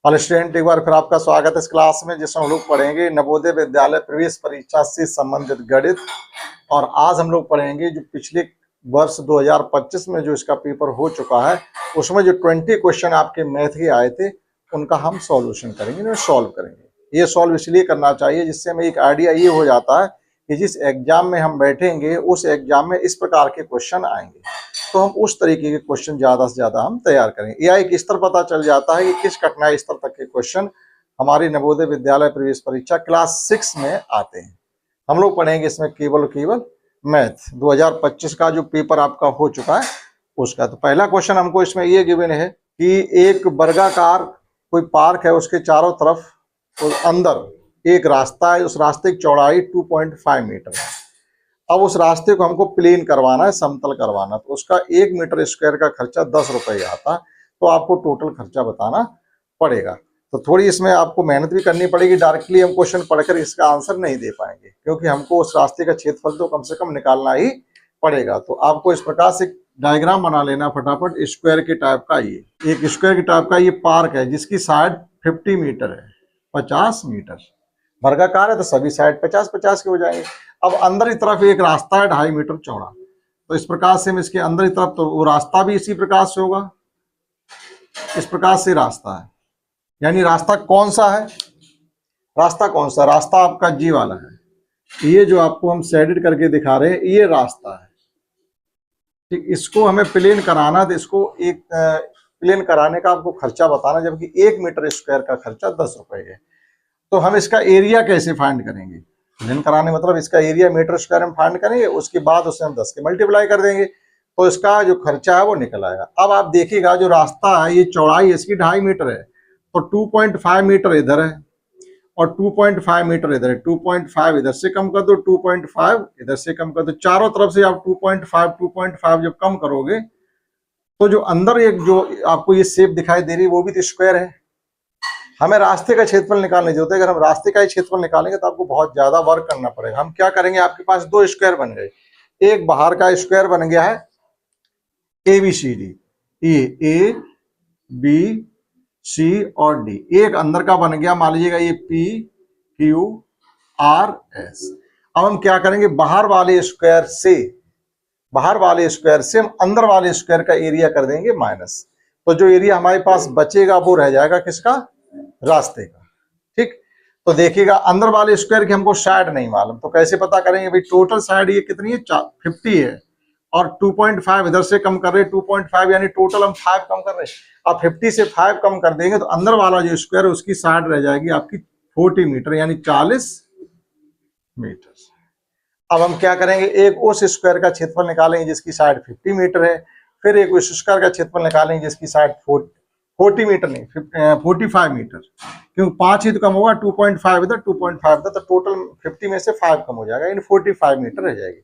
Hello student, एक बार फिर आपका स्वागत है इस क्लास में जिसमें हम लोग पढ़ेंगे नवोदय विद्यालय प्रवेश परीक्षा से संबंधित गणित। और आज हम लोग पढ़ेंगे जो पिछले वर्ष 2025 में जो इसका पेपर हो चुका है उसमें जो 20 क्वेश्चन आपके मैथ के आए थे उनका हम सॉल्यूशन करेंगे, सॉल्व करेंगे। ये सॉल्व इसलिए करना चाहिए जिससे हमें एक आइडिया ये हो जाता है कि जिस एग्जाम में हम बैठेंगे उस एग्जाम में इस प्रकार के क्वेश्चन आएंगे, तो हम उस तरीके के क्वेश्चन ज्यादा से ज्यादा हम तैयार करेंगे। या एक स्तर पता चल जाता है कि किस कठिनाई स्तर तक के क्वेश्चन हमारी नवोदय विद्यालय प्रवेश परीक्षा क्लास 6 में आते हैं। हम लोग पढ़ेंगे इसमें केवल मैथ 2025 का जो पेपर आपका हो चुका है उसका। तो पहला क्वेश्चन हमको इसमें ये गिवन है कि एक वर्गाकार कोई पार्क है, उसके चारों तरफ और अंदर एक रास्ता है, उस रास्ते की चौड़ाई 2.5 मीटर है। अब उस रास्ते को हमको प्लेन करवाना है, समतल करवाना, तो उसका 1 मीटर स्क्वायर का खर्चा 10 रुपये आता, तो आपको टोटल खर्चा बताना पड़ेगा। तो थोड़ी इसमें आपको मेहनत भी करनी पड़ेगी, डायरेक्टली हम क्वेश्चन पढ़कर इसका आंसर नहीं दे पाएंगे क्योंकि हमको उस रास्ते का क्षेत्रफल तो कम से कम निकालना ही पड़ेगा। तो आपको इस प्रकार से डायग्राम बना लेना फटाफट। स्क्वायर के टाइप का ये एक स्क्वायर के टाइप का ये पार्क है जिसकी साइड 50 मीटर है, 50 मीटर। वर्गाकार है तो सभी साइड 50-50 के हो जाएंगे। अब अंदर की तरफ एक रास्ता है 2.5 मीटर चौड़ा, तो इस प्रकार से हम इसके अंदर की तरफ, तो वो रास्ता भी इसी प्रकार से होगा, इस प्रकार से रास्ता है। यानी रास्ता कौन सा है, रास्ता कौन सा, रास्ता आपका जी वाला है। ये जो आपको हम शेडेड करके दिखा रहे हैं ये रास्ता है, ठीक। इसको हमें प्लेन कराना, तो इसको एक प्लेन कराने का आपको खर्चा बताना, जबकि 1 मीटर स्क्वायर का खर्चा 10 रुपये है। तो हम इसका एरिया कैसे फाइंड करेंगे, प्लेन कराने मतलब इसका एरिया मीटर स्क्वायर में फाइंड करेंगे, उसके बाद उसे हम 10 के मल्टीप्लाई कर देंगे तो इसका जो खर्चा है वो निकल आएगा। अब आप देखिएगा जो रास्ता है ये चौड़ाई इसकी 2.5 मीटर है, तो 2.5 मीटर इधर है और 2.5 मीटर इधर है। 2.5 इधर से कम कर दो, 2.5 इधर से कम कर दो, चारों तरफ से आप 2.5 जब कम करोगे तो जो अंदर एक जो आपको ये शेप दिखाई दे रही है वो भी तो स्क्वायर है। हमें रास्ते का क्षेत्रफल निकालने की जरूरत है। अगर हम रास्ते का ही क्षेत्रफल निकालेंगे तो आपको बहुत ज्यादा वर्क करना पड़ेगा। हम क्या करेंगे, आपके पास 2 स्क्वायर बन गए, एक बाहर का स्क्वायर बन गया है ABCD, ए बी सी और डी, एक अंदर का बन गया, मान लीजिएगा ये PQRS। अब हम क्या करेंगे, बाहर वाले स्क्वायर से हम अंदर वाले स्क्वायर का एरिया कर देंगे माइनस, तो जो एरिया हमारे पास बचेगा वो रह जाएगा किसका, रास्ते का, ठीक। तो देखिएगा अंदर वाले स्क्वायर की हमको साइड नहीं मालूम, तो कैसे पता करेंगे भाई, टोटल साइड ये कितनी है 50 है और 2.5 इधर से कम कर रहे हैं, 2.5 यानी टोटल हम 5 कम कर रहे हैं। अब 50 से 5 कम कर देंगे तो अंदर वाला जो स्क्वायर है उसकी साइड रह जाएगी आपकी 40 मीटर यानी 40 मीटर। अब हम क्या करेंगे, एक उस स्क्वायर का क्षेत्रफल निकालेंगे जिसकी साइड 50 मीटर है, फिर एक उस स्क्वायर का क्षेत्रफल निकालेंगे जिसकी साइड 40 मीटर नहीं 45 मीटर, क्योंकि 5 ही तो कम होगा, 2.5 इधर 2.5 इधर, तो टोटल 50 में से 5 कम हो जाएगा यानी 45 मीटर रह जाएगी।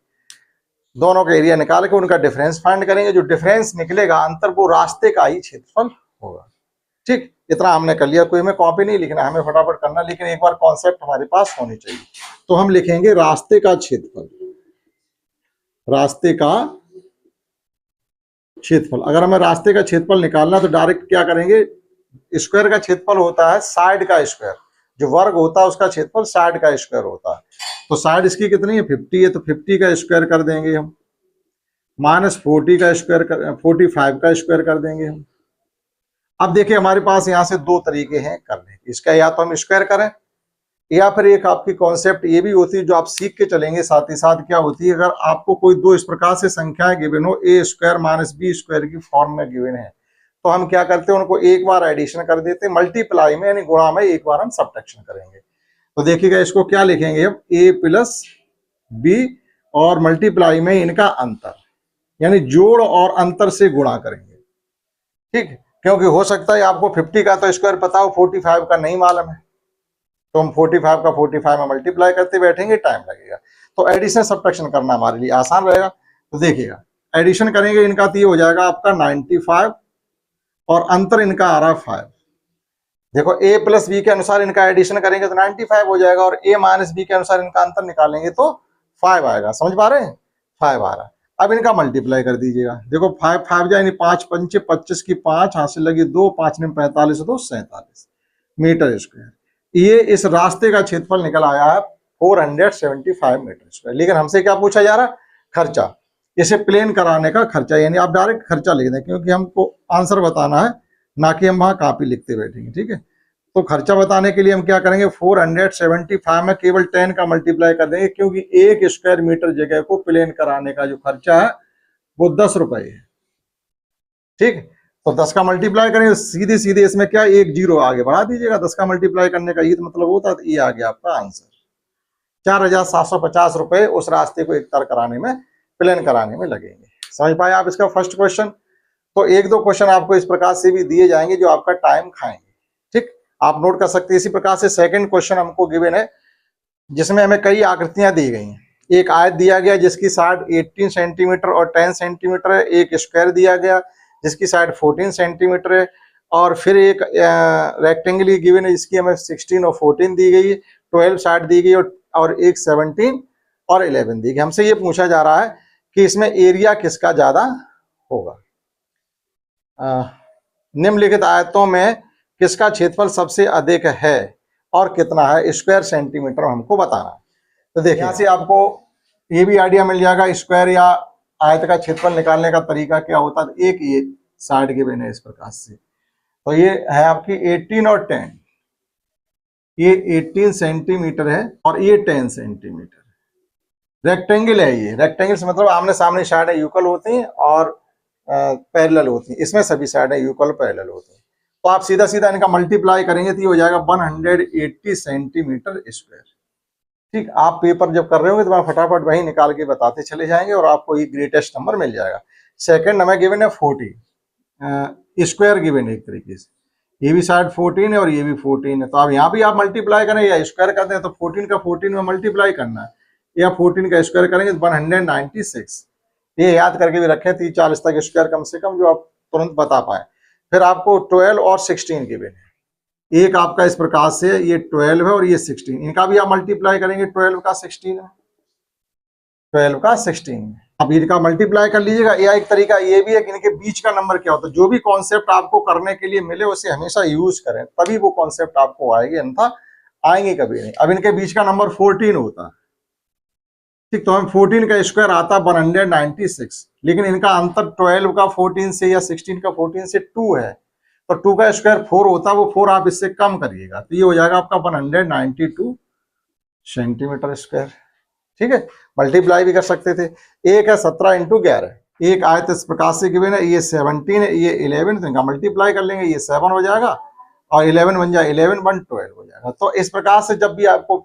दोनों का एरिया निकाल के उनका डिफरेंस फाइंड करेंगे, जो डिफरेंस निकलेगा अंतर वो रास्ते का ही क्षेत्रफल होगा, ठीक। इतना हमने कर लिया, कोई हमें कॉपी नहीं लिखना, हमें फटाफट करना, लेकिन एक बार कॉन्सेप्ट हमारे पास होनी चाहिए। तो हम लिखेंगे रास्ते का क्षेत्रफल, रास्ते का क्षेत्रफल। अगर हमें रास्ते का क्षेत्रफल निकालना तो डायरेक्ट क्या करेंगे, स्क्वायर का क्षेत्रफल होता है साइड का स्क्वायर, जो वर्ग होता है उसका क्षेत्रफल साइड का स्क्वायर होता है। तो साइड इसकी कितनी है 50 है, तो 50 का स्क्वायर कर देंगे हम, माइनस 40 का स्क्वायर 45 का स्क्वायर कर देंगे हम। अब देखिए हमारे पास यहाँ से 2 तरीके हैं करने के, इसका या तो हम स्क्वायर करें या फिर एक आपकी कॉन्सेप्ट ये भी होती है जो आप सीख के चलेंगे साथ ही साथ, क्या होती है, अगर आपको कोई 2 इस प्रकार से संख्याएं गिवन हो, a square minus b square की फॉर्म में गिवन है, तो हम क्या करते हैं, उनको एक बार एडिशन कर देते हैं, मल्टीप्लाई में यानी गुणा में एक बार हम सब्ट्रैक्शन करेंगे। तो देखिएगा इसको क्या लिखेंगे अब, a प्लस b और मल्टीप्लाई में इनका अंतर, यानी जोड़ और अंतर से गुणा करेंगे, ठीक। क्योंकि हो सकता है आपको 50 का तो स्क्वायर पता हो, 45 का नहीं मालूम है, तो हम 45 का 45 में मल्टीप्लाई करते बैठेंगे, टाइम लगेगा। तो एडिशन सब्ट्रैक्शन करना हमारे लिए आसान रहेगा। तो देखिएगा एडिशन करेंगे इनका तो ये हो जाएगा आपका 95 और अंतर इनका आ रहा है 5। देखो a प्लस बी के अनुसार इनका एडिशन करेंगे तो 95 हो जाएगा और a माइनस बी के अनुसार इनका अंतर निकालेंगे तो 5 आएगा, समझ पा रहे हैं, 5 आ रहा। अब इनका मल्टीप्लाई कर दीजिएगा, देखो 5 5 यानी 5 पंचे 25 की 5 हाथ से लगी 2, 5 ने 45 2 47, मीटर स्क्वायर। ये इस रास्ते का क्षेत्रफल निकल आया है 475 मीटर स्क्वायर। लेकिन हमसे क्या पूछा जा रहा है? खर्चा। इसे प्लेन कराने का खर्चा, यानी आप डायरेक्ट खर्चा लिख दें, क्योंकि हमको आंसर बताना है, ना कि हम वहां कॉपी लिखते बैठेंगे। ठीक है, तो खर्चा बताने के लिए हम क्या करेंगे, 475 में केवल 10 का मल्टीप्लाई कर देंगे, क्योंकि 1 स्क्वायर मीटर जगह को प्लेन कराने का जो खर्चा है वो 10 रुपए है। ठीक, तो 10 का मल्टीप्लाई करेंगे, सीधे सीधे इसमें क्या, एक जीरो आगे बढ़ा दीजिएगा। 10 का मल्टीप्लाई करने का ये तो मतलब होता है, ये आ गया आपका आंसर। 4750 रुपए उस रास्ते को एक तर कराने में, प्लेन कराने में लगेंगे। समझ पाए आप इसका फर्स्ट क्वेश्चन? तो एक दो क्वेश्चन आपको इस प्रकार से भी दिए जाएंगे जो आपका टाइम खाएंगे। ठीक, आप नोट कर सकते हैं। इसी प्रकार से सेकंड क्वेश्चन हमको गिवन है, जिसमें हमें कई आकृतियां दी गई हैं। एक आयत दिया गया जिसकी साइड 18 सेंटीमीटर और 10 सेंटीमीटर है। एक स्क्वायर दिया गया जिसकी साइड 14 सेंटीमीटर है। और फिर एक रेक्टेंगल गिवन है जिसकी हमें 16 और 14 दी गई है। 12 साइड दी गई और एक 17 और 11 दी गई। हमसे ये पूछा जा रहा है कि इसमें एरिया किसका ज्यादा होगा। निम्नलिखित आयतों में किसका क्षेत्रफल सबसे अधिक है और कितना है, स्क्वायर सेंटीमीटर हमको बताना है। तो देखिए, यहाँ से आपको ये भी आइडिया मिल जाएगा स्क्वायर या आयत का क्षेत्रफल निकालने का तरीका क्या होता है। एक ये साइड के बिना इस प्रकार से, तो ये है आपकी 18 और 10, ये 18 सेंटीमीटर है और ये 10 सेंटीमीटर। रेक्टेंगल है ये, रेक्टेंगल से मतलब आमने सामने साइड यूकल होती हैं और पैरेलल होती हैं। इसमें सभी साइड यूकल पैरेलल होती हैं। तो आप सीधा सीधा इनका मल्टीप्लाई करेंगे तो ये हो जाएगा 180 सेंटीमीटर स्क्वायर। ठीक, आप पेपर जब कर रहे होंगे तो आप फटाफट वही निकाल के बताते चले जाएंगे और आपको ये ग्रेटेस्ट नंबर मिल जाएगा। सेकंड हमें गिवन है 40 स्क्वायर गिवन है एक तरीके से। ये भी साइड 14 है और ये भी 14 है। तो अब यहाँ भी आप मल्टीप्लाई करें या स्क्वायर करते हैं तो 14 का 14 में मल्टीप्लाई करना है, या 14 का स्क्वायर करेंगे तो 196। ये याद करके भी रखें, 30-40 तक स्क्वायर कम से कम जो आप तुरंत बता पाए। फिर आपको 12 और 16 गिवन है। एक आपका इस प्रकार से ये 12 है और ये 16, इनका भी आप मल्टीप्लाई करेंगे। 12 का 16 है, 12 का 16, आप इनका मल्टीप्लाई कर लीजिएगा। या एक तरीका ये भी है कि इनके बीच का नंबर क्या होता है। जो भी कॉन्सेप्ट आपको करने के लिए मिले उसे हमेशा यूज करें, तभी वो कॉन्सेप्ट आपको आएगी, अन्यथा आएंगे कभी नहीं। अब इनके बीच का नंबर 14 होता है। ठीक, तो हम 14 का स्क्वायर आता है 196, लेकिन इनका अंतर 12 का 14 से या 16 का 14 से 2 है। तो 2 का स्क्वायर 4 होता है, वो 4 आप इससे कम करिएगा तो ये हो जाएगा आपका 192 सेंटीमीटर स्क्वायर। ठीक है, मल्टीप्लाई भी कर सकते थे। एक है 17 इंटू 11, एक आयत इस प्रकार से गिवन है, ये 17 है, ये 11, तो इनका मल्टीप्लाई कर लेंगे, ये 7 हो जाएगा और 11 बन जाए 11 1 12 हो जाएगा। तो इस प्रकार से जब भी आपको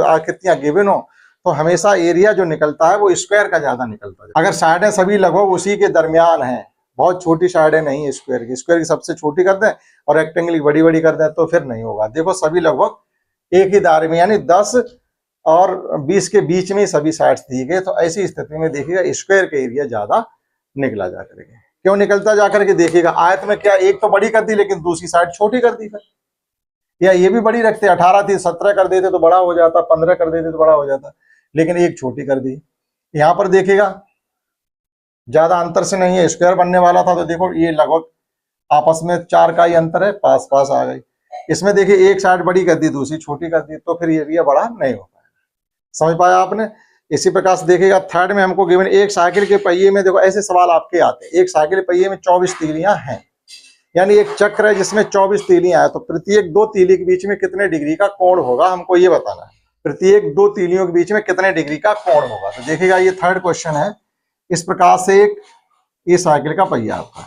आकृतियां गिवन हो तो हमेशा एरिया जो निकलता है वो स्क्वायर का ज्यादा निकलता है। अगर साइडें सभी लगभग उसी के दरमियान हैं, बहुत छोटी साइडें नहीं है स्क्वायर की, स्क्वायर की सबसे छोटी कर दें और रेक्टेंगल की बड़ी बड़ी कर दें तो फिर नहीं होगा। देखो सभी लगभग एक ही दायरे में, यानी 10 और 20 के बीच में सभी साइड्स दी गए। तो ऐसी स्थिति में देखिएगा स्क्वायर का एरिया ज्यादा निकला जा करके। क्यों निकलता जा करके देखिएगा, आयत में क्या एक तो बड़ी कर दी लेकिन दूसरी साइड छोटी कर दी। फिर या ये भी बड़ी रखते, 18 थी 17 कर देते तो बड़ा हो जाता, 15 कर देते तो बड़ा हो जाता, लेकिन एक छोटी कर दी। यहां पर देखिएगा ज्यादा अंतर से नहीं है, स्क्वायर बनने वाला था तो देखो ये लगभग आपस में 4 का ही अंतर है, पास पास आ गई। इसमें देखिए एक साइड बड़ी कर दी दूसरी छोटी कर दी, तो फिर एरिया बड़ा नहीं हो पाएगा। समझ पाया आपने? इसी प्रकार से देखिएगा थर्ड में हमको गिवन एक साइकिल के पहिए में, देखो ऐसे सवाल आपके आते हैं। एक साइकिल के पहिए में 24 तीलियां हैं, यानी एक चक्र है जिसमें 24 तीलियां हैं, तो प्रत्येक 2 तीली के बीच में कितने डिग्री का कोण होगा, हमको ये बताना है। प्रत्येक 2 तीलियों के बीच में कितने डिग्री का कोण होगा। तो देखिएगा ये थर्ड क्वेश्चन है। इस प्रकार से एक ये साइकिल का पहिया आपका,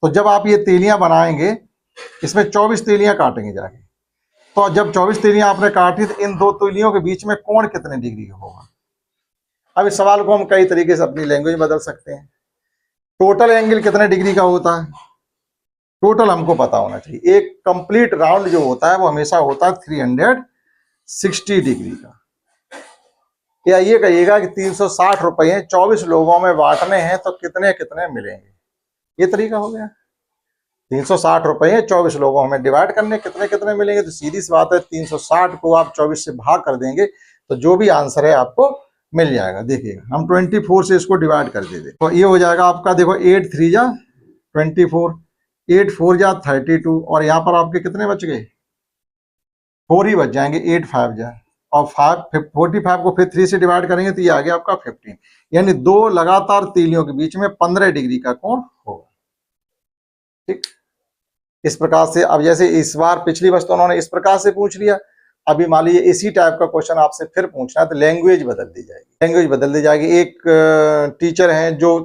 तो जब आप ये तीलियां बनाएंगे इसमें 24 तीलियां काटेंगे जाके, तो जब 24 तीलियां आपने काटी तो इन 2 तीलियों के बीच में कोण कितने डिग्री का होगा। अब इस सवाल को हम कई तरीके से अपनी लैंग्वेज में बदल सकते हैं। टोटल एंगल कितने डिग्री का होता है, टोटल हमको पता होना चाहिए। एक कंप्लीट राउंड जो होता है वो हमेशा होता है 360 डिग्री का। या ये कहिएगा कि 360 रुपये 24 लोगों में बांटने हैं तो कितने कितने मिलेंगे, ये तरीका हो गया। 360 रुपये 24 लोगों में डिवाइड करने कितने कितने मिलेंगे, तो सीधी सी बात है 360 को आप 24 से भाग कर देंगे तो जो भी आंसर है आपको मिल जाएगा। देखिएगा हम 24 से इसको डिवाइड कर देते तो ये हो जाएगा आपका, देखो 8 3 जा 24, 8 4 जा 32 और यहाँ पर आपके कितने बच गए 4 ही बच जाएंगे, 8 5 जाए और 45 को फिर 3 से डिवाइड करेंगे तो ये आ गया आपका 15, यानी दो लगातार तीलियों के बीच में 15 डिग्री का कोण होगा। ठीक, इस प्रकार से अब जैसे इस बार पिछली बार तो उन्होंने इस प्रकार से पूछ लिया, अभी मान लीजिए इसी टाइप का क्वेश्चन आपसे फिर पूछना है तो लैंग्वेज बदल दी जाएगी। लैंग्वेज बदल दी जाएगी। एक टीचर हैं जो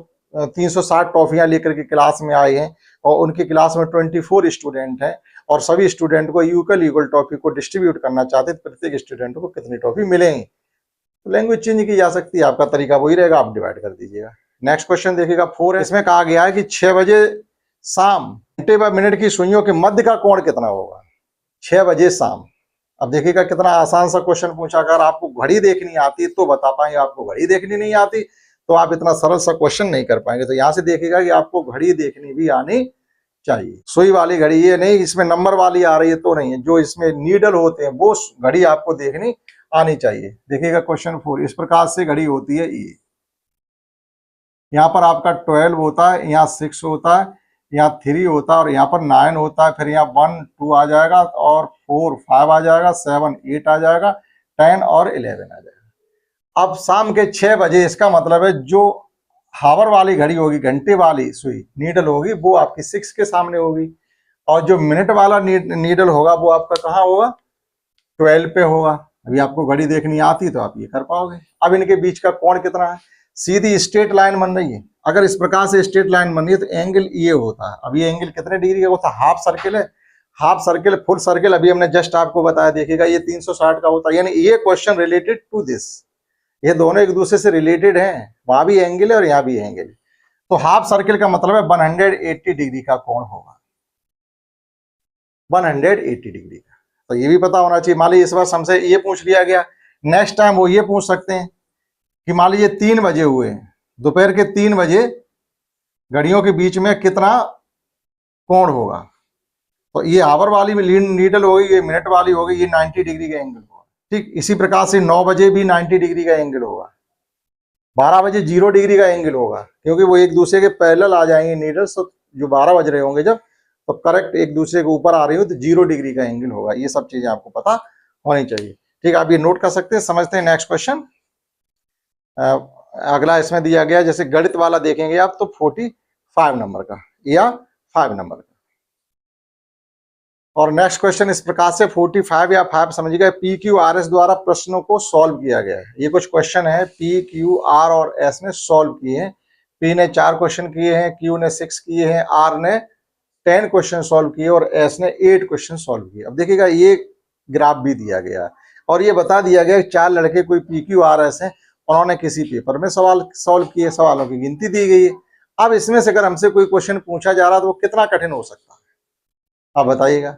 360 टॉफियां लेकर के क्लास में आए हैं और उनकी क्लास में 24 स्टूडेंट हैं और सभी स्टूडेंट को इक्वल टॉफी को डिस्ट्रीब्यूट करना चाहते हैं, प्रत्येक स्टूडेंट को कितनी टॉफी मिलेंगी। तो लैंग्वेज चेंज की जा सकती है, आपका तरीका वही रहेगा, आप डिवाइड कर दीजिएगा। नेक्स्ट क्वेश्चन देखिएगा 4 है, इसमें कहा गया है कि 6 बजे शाम घंटे व मिनट की सुइयों के मध्य का कोण कितना होगा। 6 बजे शाम, अब देखिएगा कितना आसान सा क्वेश्चन पूछा। अगर आपको घड़ी देखनी आती तो बता पाएंगे, आपको घड़ी देखनी नहीं आती तो आप इतना सरल सा क्वेश्चन नहीं कर पाएंगे। तो यहाँ से देखिएगा कि आपको घड़ी देखनी भी आनी चाहिए। सुई वाली घड़ी, ये नहीं इसमें नंबर वाली आ रही है तो नहीं है, जो इसमें नीडल होते हैं वो घड़ी आपको देखनी आनी चाहिए। देखिएगा क्वेश्चन 4, इस प्रकार से घड़ी होती है ये, यहाँ पर आपका 12 होता है, यहाँ 6 होता है, यहाँ 3 होता है और यहाँ पर 9 होता है, फिर यहाँ 1 2 आ जाएगा और 4 5 आ जाएगा, 7 8 आ जाएगा, 10 और 11 आ जाएगा। अब शाम के 6 बजे, इसका मतलब है जो हावर वाली घड़ी होगी, घंटे वाली सुई नीडल होगी, वो आपकी 6 के सामने होगी और जो मिनट वाला नीडल होगा वो आपका कहाँ होगा, 12 पे होगा। अभी आपको घड़ी देखनी आती तो आप ये कर पाओगे। अब इनके बीच का कोण कितना है, सीधी स्ट्रेट लाइन बन रही है। अगर इस प्रकार से स्ट्रेट लाइन बन रही है तो एंगल ये होता है। अब ये एंगल कितने डिग्री का होता है, हाफ सर्किल है, हाफ सर्किल फुल सर्किल अभी हमने जस्ट आपको बताया। देखिएगा ये 360 का होता है, यानी ये क्वेश्चन रिलेटेड टू दिस, ये दोनों एक दूसरे से रिलेटेड हैं, वहां भी एंगल है और यहाँ भी एंगल है। तो हाफ सर्किल का मतलब है 180 डिग्री का कोण होगा, 180 डिग्री का। तो ये भी पता होना चाहिए। मान लीजिए इस बार हमसे ये पूछ लिया गया, नेक्स्ट टाइम वो ये पूछ सकते हैं कि मान लीजिए 3 बजे हुए, दोपहर के 3 बजे घड़ियों के बीच में कितना कोण होगा। तो ये आवर वाली में नीडल होगी, ये मिनट वाली होगी, ये 90 डिग्री का एंगल होगा। ठीक, इसी प्रकार से 9 बजे भी 90 डिग्री का एंगल होगा, 12 बजे 0 डिग्री का एंगल होगा, क्योंकि वो एक दूसरे के पैरेलल आ जाएंगे नीडल्स। तो जो 12 बज रहे होंगे जब, तो करेक्ट एक दूसरे के ऊपर आ रही हो तो 0 डिग्री का एंगल होगा। ये सब चीजें आपको पता होनी चाहिए। ठीक, आप ये नोट कर सकते हैं। समझते हैं नेक्स्ट क्वेश्चन। अगला इसमें दिया गया, जैसे गणित वाला देखेंगे आप तो 45 नंबर का या 5 नंबर का। और नेक्स्ट क्वेश्चन इस प्रकार से 45 या 5 समझिएगा, PQRS द्वारा प्रश्नों को सॉल्व किया गया है। ये कुछ क्वेश्चन है PQR और S ने सॉल्व किए हैं। P ने 4 क्वेश्चन किए हैं, Q ने 6 किए हैं, R ने 10 क्वेश्चन सॉल्व किए और S ने 8 क्वेश्चन सॉल्व किए। अब देखिएगा ये ग्राफ भी दिया गया है और ये बता दिया गया कि 4 लड़के कोई PQRS हैं, उन्होंने किसी पेपर में सवाल सॉल्व किए, सवालों की गिनती दी गई है। अब इसमें से अगर हमसे कोई क्वेश्चन पूछा जा रहा है तो वो कितना कठिन हो सकता है, आप बताइएगा।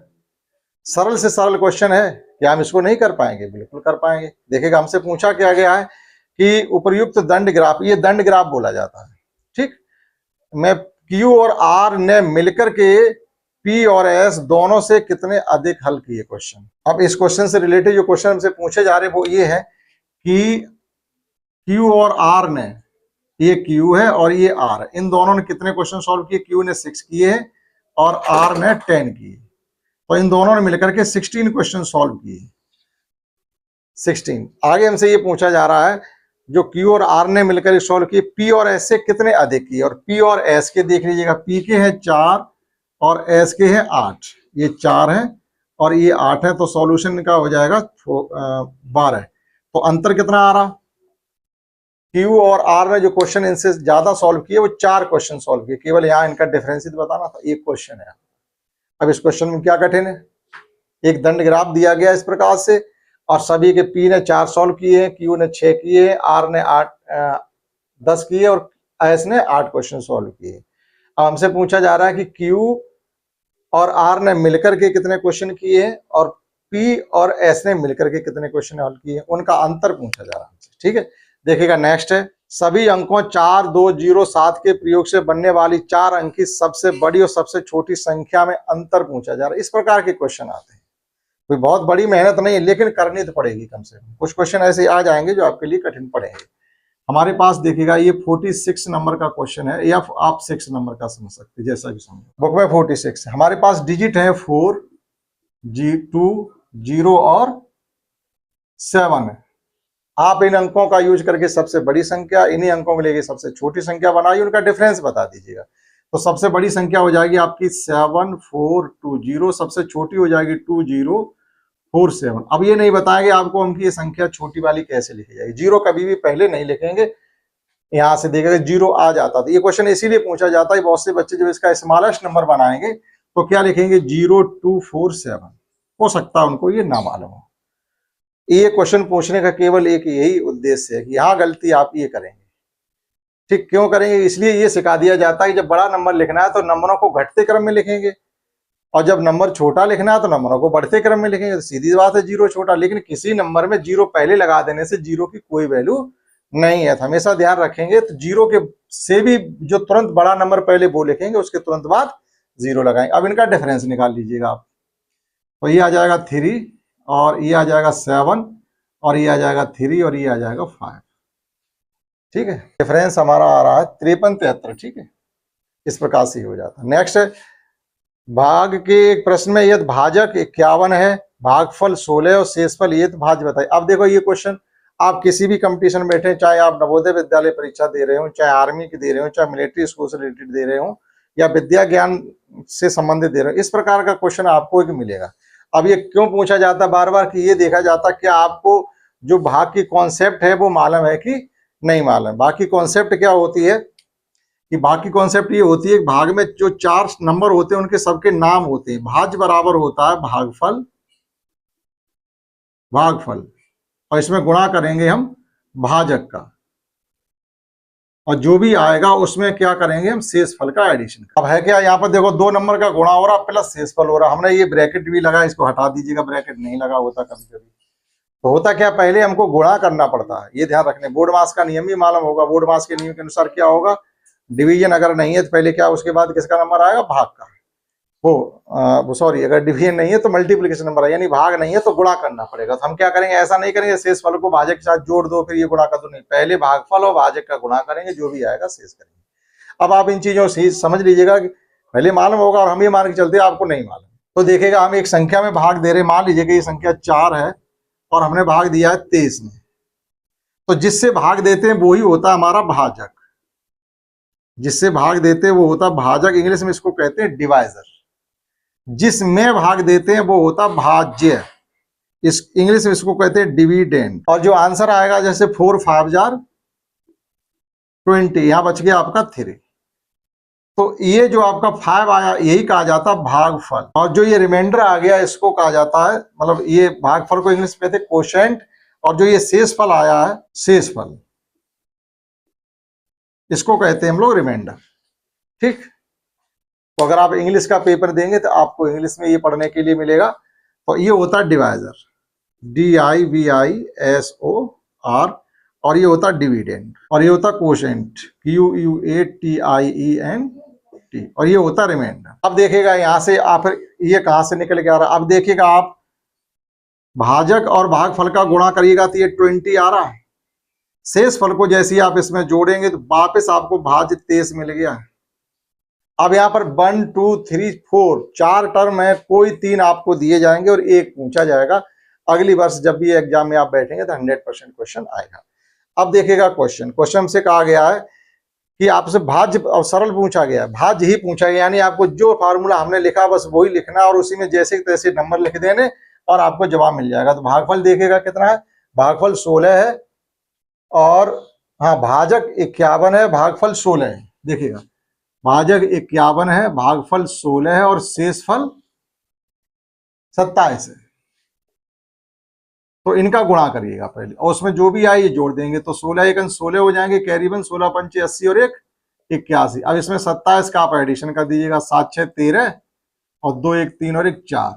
सरल से सरल क्वेश्चन है, क्या हम इसको नहीं कर पाएंगे? बिल्कुल कर पाएंगे। देखिएगा हमसे पूछा क्या गया है कि उपर्युक्त दंड ग्राफ, ये दंड ग्राफ बोला जाता है। ठीक, मैं Q और R ने मिलकर के P और S दोनों से कितने अधिक हल किए क्वेश्चन। अब इस क्वेश्चन से रिलेटेड जो क्वेश्चन हमसे पूछे जा रहे हैं वो ये है कि Q और R ने, ये Q है और ये R है, इन दोनों ने कितने क्वेश्चन सॉल्व किए। Q ने 6 किए हैं और R ने 10 किए, तो इन दोनों ने मिलकर के 16 क्वेश्चन सॉल्व किए। 16। आगे हमसे ये पूछा जा रहा है जो Q और R ने मिलकर सॉल्व किए, P और S से कितने अधिक किए। और P और S के देख लीजिएगा, P के हैं 4 और S के हैं 8, ये 4 है और ये 8 है, तो सॉल्यूशन का हो जाएगा 12। तो अंतर कितना आ रहा, Q और R ने जो क्वेश्चन इनसे ज्यादा सॉल्व किए वो 4 क्वेश्चन सॉल्व किए, केवल यहाँ इनका डिफरेंस बताना था, एक क्वेश्चन है। अब इस क्वेश्चन में क्या कठिन है, एक दंड ग्राफ दिया गया इस प्रकार से और सभी के P ने 4 सॉल्व किए हैं, Q ने 6 किए, R ने 10 किए और S ने 8 क्वेश्चन सॉल्व किए। अब हमसे पूछा जा रहा है कि Q और R ने मिलकर के कितने क्वेश्चन किए हैं और P और S ने मिलकर के कितने क्वेश्चन हल किए, उनका अंतर पूछा जा रहा है हमसे। ठीक है, देखिएगा नेक्स्ट है, सभी अंकों 4 2 0 7 के प्रयोग से बनने वाली 4 अंक की सबसे बड़ी और सबसे छोटी संख्या में अंतर पूछा जा रहा है। इस प्रकार के क्वेश्चन आते हैं, कोई बहुत बड़ी मेहनत नहीं है लेकिन करनी तो पड़ेगी कम से कम। कुछ क्वेश्चन ऐसे आ जाएंगे जो आपके लिए कठिन पड़ेंगे। हमारे पास देखिएगा ये 46 नंबर का क्वेश्चन है, या आप 6 नंबर का समझ सकते हैं, जैसा भी समझो। बुक में 46 हमारे पास डिजिट है 4 2 0 और 7 है। आप इन अंकों का यूज करके सबसे बड़ी संख्या, इन्हीं अंकों में लेके सबसे छोटी संख्या बनाइए, उनका डिफरेंस बता दीजिएगा। तो सबसे बड़ी संख्या हो जाएगी आपकी 7420, सबसे छोटी हो जाएगी 2047। अब ये नहीं बताएंगे आपको हम कि ये संख्या छोटी वाली कैसे लिखी जाएगी। जीरो कभी भी पहले नहीं लिखेंगे, यहां से देखेगा जीरो आ जाता था। ये क्वेश्चन इसीलिए पूछा जाता है, बहुत से बच्चे जब इसका स्मॉलेस्ट नंबर बनाएंगे तो क्या लिखेंगे 0247, हो सकता है उनको ये ना मालूम हो। ये क्वेश्चन पूछने का केवल एक यही उद्देश्य है कि यहाँ गलती आप ये करेंगे। ठीक क्यों करेंगे? इसलिए ये सिखा दिया जाता है कि जब बड़ा नंबर लिखना है तो नंबरों को घटते क्रम में लिखेंगे, और जब नंबर छोटा लिखना है तो नंबरों को बढ़ते क्रम में लिखेंगे। तो सीधी बात है जीरो छोटा, लेकिन किसी नंबर में जीरो पहले लगा देने से जीरो की कोई वैल्यू नहीं है। तो हमेशा ध्यान रखेंगे, तो जीरो के से भी जो तुरंत बड़ा नंबर पहले वो लिखेंगे, उसके तुरंत बाद जीरो लगाएंगे। अब इनका डिफरेंस निकाल लीजिएगा आप। तो ये आ जाएगा 3, और ये आ जाएगा 7, और ये आ जाएगा 3, और ये आ जाएगा 5। ठीक है, डिफरेंस हमारा आ रहा है 5373। ठीक है, इस प्रकार से हो जाता है। नेक्स्ट भाग के एक प्रश्न में यदि भाजक 51 है, भागफल 16 और शेषफल ये तो भाज्य बताइए। अब देखो ये क्वेश्चन आप किसी भी कंपटीशन में बैठे, चाहे आप नवोदय विद्यालय परीक्षा दे रहे हो, चाहे आर्मी की दे रहे हो, चाहे मिलिट्री स्कूल से रिलेटेड दे रहे हो, या विद्या ज्ञान से संबंधित दे रहे हो, इस प्रकार का क्वेश्चन आपको एक मिलेगा। अब ये क्यों पूछा जाता है बार बार कि ये देखा जाता है कि आपको जो भाग की कॉन्सेप्ट है वो मालूम है कि नहीं मालूम। बाकी कॉन्सेप्ट क्या होती है कि बाकी कॉन्सेप्ट ये होती है, भाग में जो 4 नंबर होते हैं उनके सबके नाम होते हैं। भाज्य बराबर होता है भागफल, भागफल, और इसमें गुणा करेंगे हम भाजक का, और जो भी आएगा उसमें क्या करेंगे हम शेषफल का एडिशन। अब है क्या, यहाँ पर देखो 2 नंबर का गुणा हो रहा प्लस शेषफल हो रहा। हमने ये ब्रैकेट भी लगा, इसको हटा दीजिएगा, ब्रैकेट नहीं लगा होता कभी कभी। तो होता क्या, पहले हमको गुणा करना पड़ता है, ये ध्यान रखने। बोर्ड मास का नियम भी मालूम होगा। बोर्ड मास के नियम के अनुसार क्या होगा, डिवीजन अगर नहीं है तो पहले क्या, उसके बाद किसका नंबर आएगा, भाग का। वो सॉरी, अगर डिवीजन नहीं है तो मल्टीप्लिकेशन नंबर है, यानी भाग नहीं है तो गुणा करना पड़ेगा। तो हम क्या करेंगे, ऐसा नहीं करेंगे शेषफल को भाजक के साथ जोड़ दो फिर ये गुणा कर दो, नहीं, पहले भागफल और भाजक का गुणा करेंगे, जो भी आएगा शेष करेंगे। अब आप इन चीजों से समझ लीजिएगा कि पहले मालूम होगा और हम ये मान के चलते आपको नहीं मालूम। तो देखिएगा हम एक संख्या में भाग दे रहे, मान लीजिए कि ये संख्या 4 है और हमने भाग दिया है 23 में, तो जिससे भाग देते हैं वो ही होता है हमारा भाजक। जिससे भाग देते हैं वो होता भाजक, इंग्लिश में इसको कहते हैं डिवाइजर। जिसमें भाग देते हैं वो होता भाज्य, इस इंग्लिश में इसको कहते हैं डिविडेंड। और जो आंसर आएगा, जैसे 4 5 जार 20, यहां बच गया आपका 3, तो ये जो आपका 5 आया यही कहा जाता है भागफल। और जो ये रिमाइंडर आ गया इसको कहा जाता है, मतलब ये भागफल को इंग्लिश में कहते हैं कोशेंट, और जो ये शेषफल आया है शेषफल, इसको कहते हैं हम लोग रिमाइंडर। ठीक, तो अगर आप इंग्लिश का पेपर देंगे तो आपको इंग्लिश में ये पढ़ने के लिए मिलेगा। तो ये होता है डिवाइजर, DIVISOR, और ये होता है डिविडेंड, और ये होता है कोशेंट, QUATIENT, और ये होता है रिमाइंडर। अब देखिएगा यहां से आप ये कहां से निकल के आ रहा है। अब देखिएगा आप भाजक और भागफल का गुणा करिएगा तो ये 20 आ रहा है। शेषफल को जैसे ही आप इसमें जोड़ेंगे तो वापस आपको भाज्य 23 मिल गया। अब यहाँ पर 1 2 3 4 4 टर्म है, कोई 3 आपको दिए जाएंगे और एक पूछा जाएगा। अगली वर्ष जब भी एग्जाम में आप बैठेंगे तो 100% क्वेश्चन आएगा। अब देखिएगा क्वेश्चन से कहा गया है कि आपसे भाज्य और सरल पूछा गया है, भाज्य ही पूछा गया, यानी आपको जो फार्मूला हमने लिखा बस वही लिखना और उसी में जैसे तैसे नंबर लिख देने और आपको जवाब मिल जाएगा। तो भागफल देखिएगा कितना है, भागफल 16 है, और हाँ भाजक 51 है, भागफल 16 है। देखिएगा भाजक 51 है, भागफल 16 है, और शेषफल 27 है। तो इनका गुणा करिएगा पहले, और उसमें जो भी आए ये जोड़ देंगे। तो 16 1 16 हो जाएंगे, कैरीबन 16 पंचे 80 और 1 81। अब इसमें 27 का आप एडिशन कर दीजिएगा, 7 6 13, और 2 1 3 और 1 4,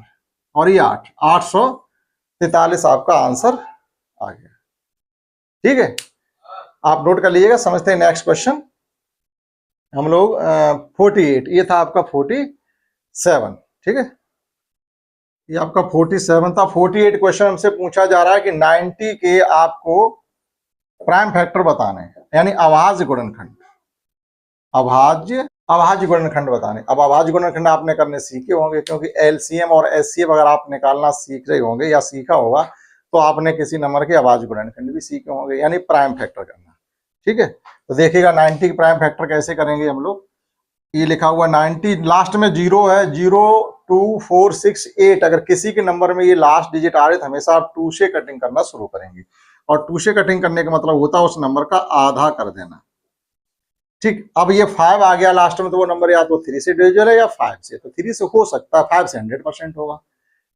और ये 8 843 आपका आंसर आ गया। ठीक है, आप नोट कर लीजिएगा। समझते हैं नेक्स्ट क्वेश्चन हम लोग 48, ये था आपका 47। ठीक है, ये आपका 47 था। 48 क्वेश्चन हमसे पूछा जा रहा है कि 90 के आपको प्राइम फैक्टर बताने हैं, यानी अभाज्य गुणनखंड, अभाज्य अभाज्य गुणनखंड बताने। अब अभाज्य गुणनखंड आपने करने सीखे होंगे, क्योंकि एलसीएम और एचसीएफ अगर आप निकालना सीख रहे होंगे या सीखा होगा तो आपने किसी नंबर के अभाज्य गुणनखंड भी सीखे होंगे, यानी प्राइम फैक्टर करना। ठीक है, तो देखिएगा 90 के प्राइम फैक्टर कैसे करेंगे हम लोग। ये लिखा हुआ 90, लास्ट में 0 है, 0 2 4 6 8। अगर किसी के नंबर में ये लास्ट डिजिट आ रहे तो हमेशा आप 2 से कटिंग करना शुरू करेंगे, और 2 से कटिंग करने का मतलब होता है उस नंबर का आधा कर देना। ठीक, अब ये 5 आ गया लास्ट में, तो वो नंबर या तो 3 से डिविजिबल है या 5 से, तो 3 से हो सकता है, 5 से 100% होगा।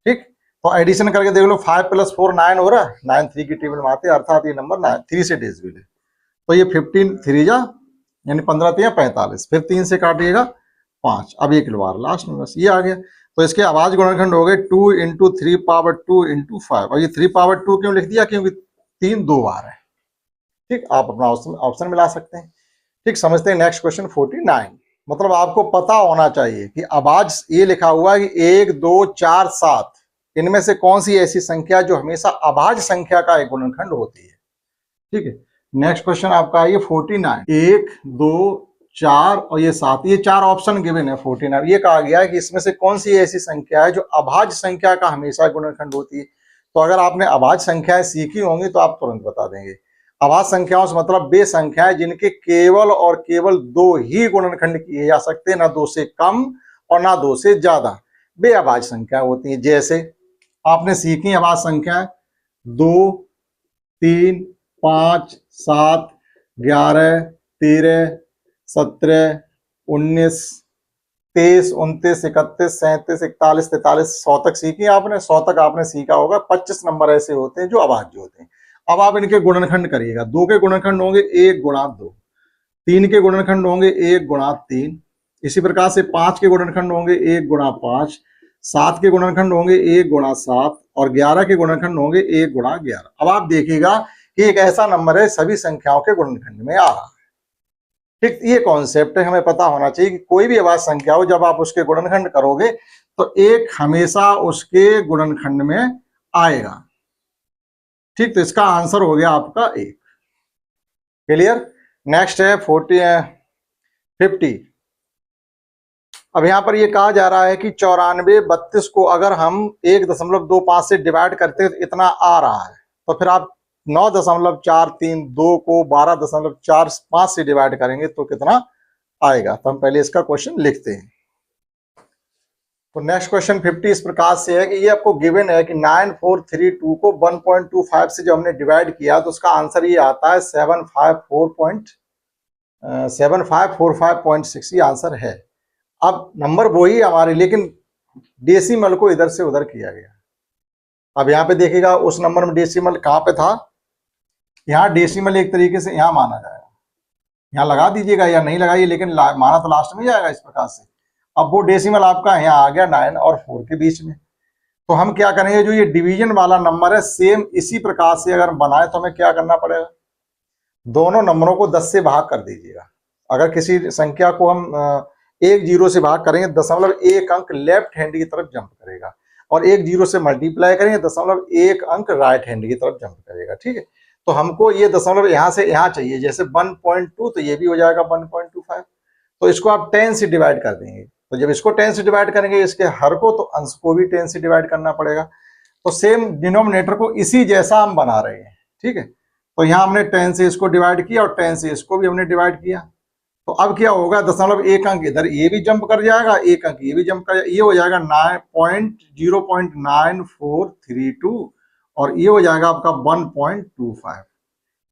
ठीक, तो एडिशन करके देख लो, 5 + 4 9 हो रहा है, 9 3 की टेबल में आते हैं, अर्थात ये नंबर 3 से डिविजिबल है। तो ये 15 3 जा यानी 15 3 45, फिर 3 से काटिएगा 5, अब 1 बार लास्ट में, बस ये आ गया। तो इसके अभाज्य गुणनखंड हो गए 2 × 3 पावर 2 × 5, और ये 3 पावर 2 क्यों लिख दिया, क्योंकि 3 2 बार है। ठीक, आप अपना ऑप्शन मिला सकते हैं। ठीक, समझते हैं नेक्स्ट क्वेश्चन 49। मतलब आपको पता होना चाहिए कि अभाज्य, ये लिखा हुआ है कि 1 2 4 7 इनमें से कौन सी ऐसी संख्या जो हमेशा अभाज्य संख्या का एक गुणनखंड होती है। ठीक है, नेक्स्ट क्वेश्चन आपका है ये 49, 1 2 4 और ये 7, ये 4 ऑप्शन गिवन है 49। ये कहा गया है कि इसमें से कौन सी ऐसी संख्या है जो अभाज्य संख्या का हमेशा गुणनखंड होती है। तो अगर आपने अभाज्य संख्याएं सीखी होंगी तो आप तुरंत बता देंगे। अभाज्य संख्याओं से मतलब वे संख्याएं जिनके केवल और केवल 2 ही गुणनखंड किए जा सकते हैं, ना 2 से कम और ना 2 से ज्यादा, वे अभाज्य संख्या होती हैं। जैसे आपने सीखी अभाज्य संख्या 2 3 5 7 11 13 17 19 23 29 31 37 41 43 100 तक सीखी आपने। 100 तक आपने सीखा होगा। 25 नंबर ऐसे होते हैं जो अभाज्य होते हैं। अब आप इनके गुणनखंड करिएगा। 2 के गुणनखंड होंगे 1 × 2, 3 के गुणनखंड होंगे 1 × 3, इसी प्रकार से 5 के गुणनखंड होंगे 1 × 5, 7 के गुणनखंड होंगे 1 × 7 और 11 के गुणनखंड होंगे 1 × 11। अब आप देखिएगा कि एक ऐसा नंबर है सभी संख्याओं के गुणनखंड में आ रहा है। ठीक, ये कॉन्सेप्ट है, हमें पता होना चाहिए कि कोई भी अभाज्य संख्या हो, जब आप उसके गुणनखंड करोगे तो एक हमेशा उसके गुणनखंड में आएगा। ठीक, तो इसका आंसर हो गया आपका 1। क्लियर। नेक्स्ट है 50। अब यहां पर ये कहा जा रहा है कि 94 32 को अगर हम 1.25 से डिवाइड करते हैं तो इतना आ रहा है, तो फिर आप 9.432 को 12.45 से डिवाइड करेंगे तो कितना आएगा। तो हम पहले इसका क्वेश्चन लिखते हैं। तो नेक्स्ट क्वेश्चन 50 इस प्रकार से है कि ये आपको गिवन है कि 9432 को 1.25 से जो हमने डिवाइड किया तो उसका आंसर ये आता है 7545.6। ये आंसर है। अब नंबर वही हमारे, लेकिन डेसिमल को इधर से उधर किया गया। अब यहाँ पे देखिएगा उस नंबर में डेसिमल कहाँ पे था, यहाँ डेसिमल एक तरीके से यहाँ माना जाएगा, यहाँ लगा दीजिएगा या नहीं लगाइए, लेकिन माना तो लास्ट में जाएगा इस प्रकार से। अब वो डेसिमल आपका यहाँ आ गया 9 और 4 के बीच में। तो हम क्या करेंगे, जो ये डिवीजन वाला नंबर है सेम इसी प्रकार से अगर बनाए तो हमें क्या करना पड़ेगा, दोनों नंबरों को 10 से भाग कर दीजिएगा। अगर किसी संख्या को हम 1 0 से भाग करेंगे, 0.1 अंक लेफ्ट हैंड की तरफ जंप करेगा, और 1 0 से मल्टीप्लाई करेंगे 0.1 अंक राइट हैंड की तरफ जंप करेगा। ठीक है, तो हमको ये दशमलव यहाँ से यहाँ चाहिए, जैसे 1.2 तो ये भी हो जाएगा 1.25। तो इसको आप 10 से डिवाइड कर देंगे। तो जब इसको 10 से डिवाइड करेंगे इसके हर को, तो अंश को भी 10 से डिवाइड करना पड़ेगा। तो सेम डिनोमिनेटर को इसी जैसा हम बना रहे हैं। ठीक है, तो यहाँ हमने 10 से इसको डिवाइड किया और 10 से इसको भी हमने डिवाइड किया। तो अब क्या होगा, 0.1 अंक इधर ये भी जंप कर जाएगा, 1 अंक ये भी जंप कर, ये हो जाएगा 0.9432 और ये हो जाएगा आपका 1.25।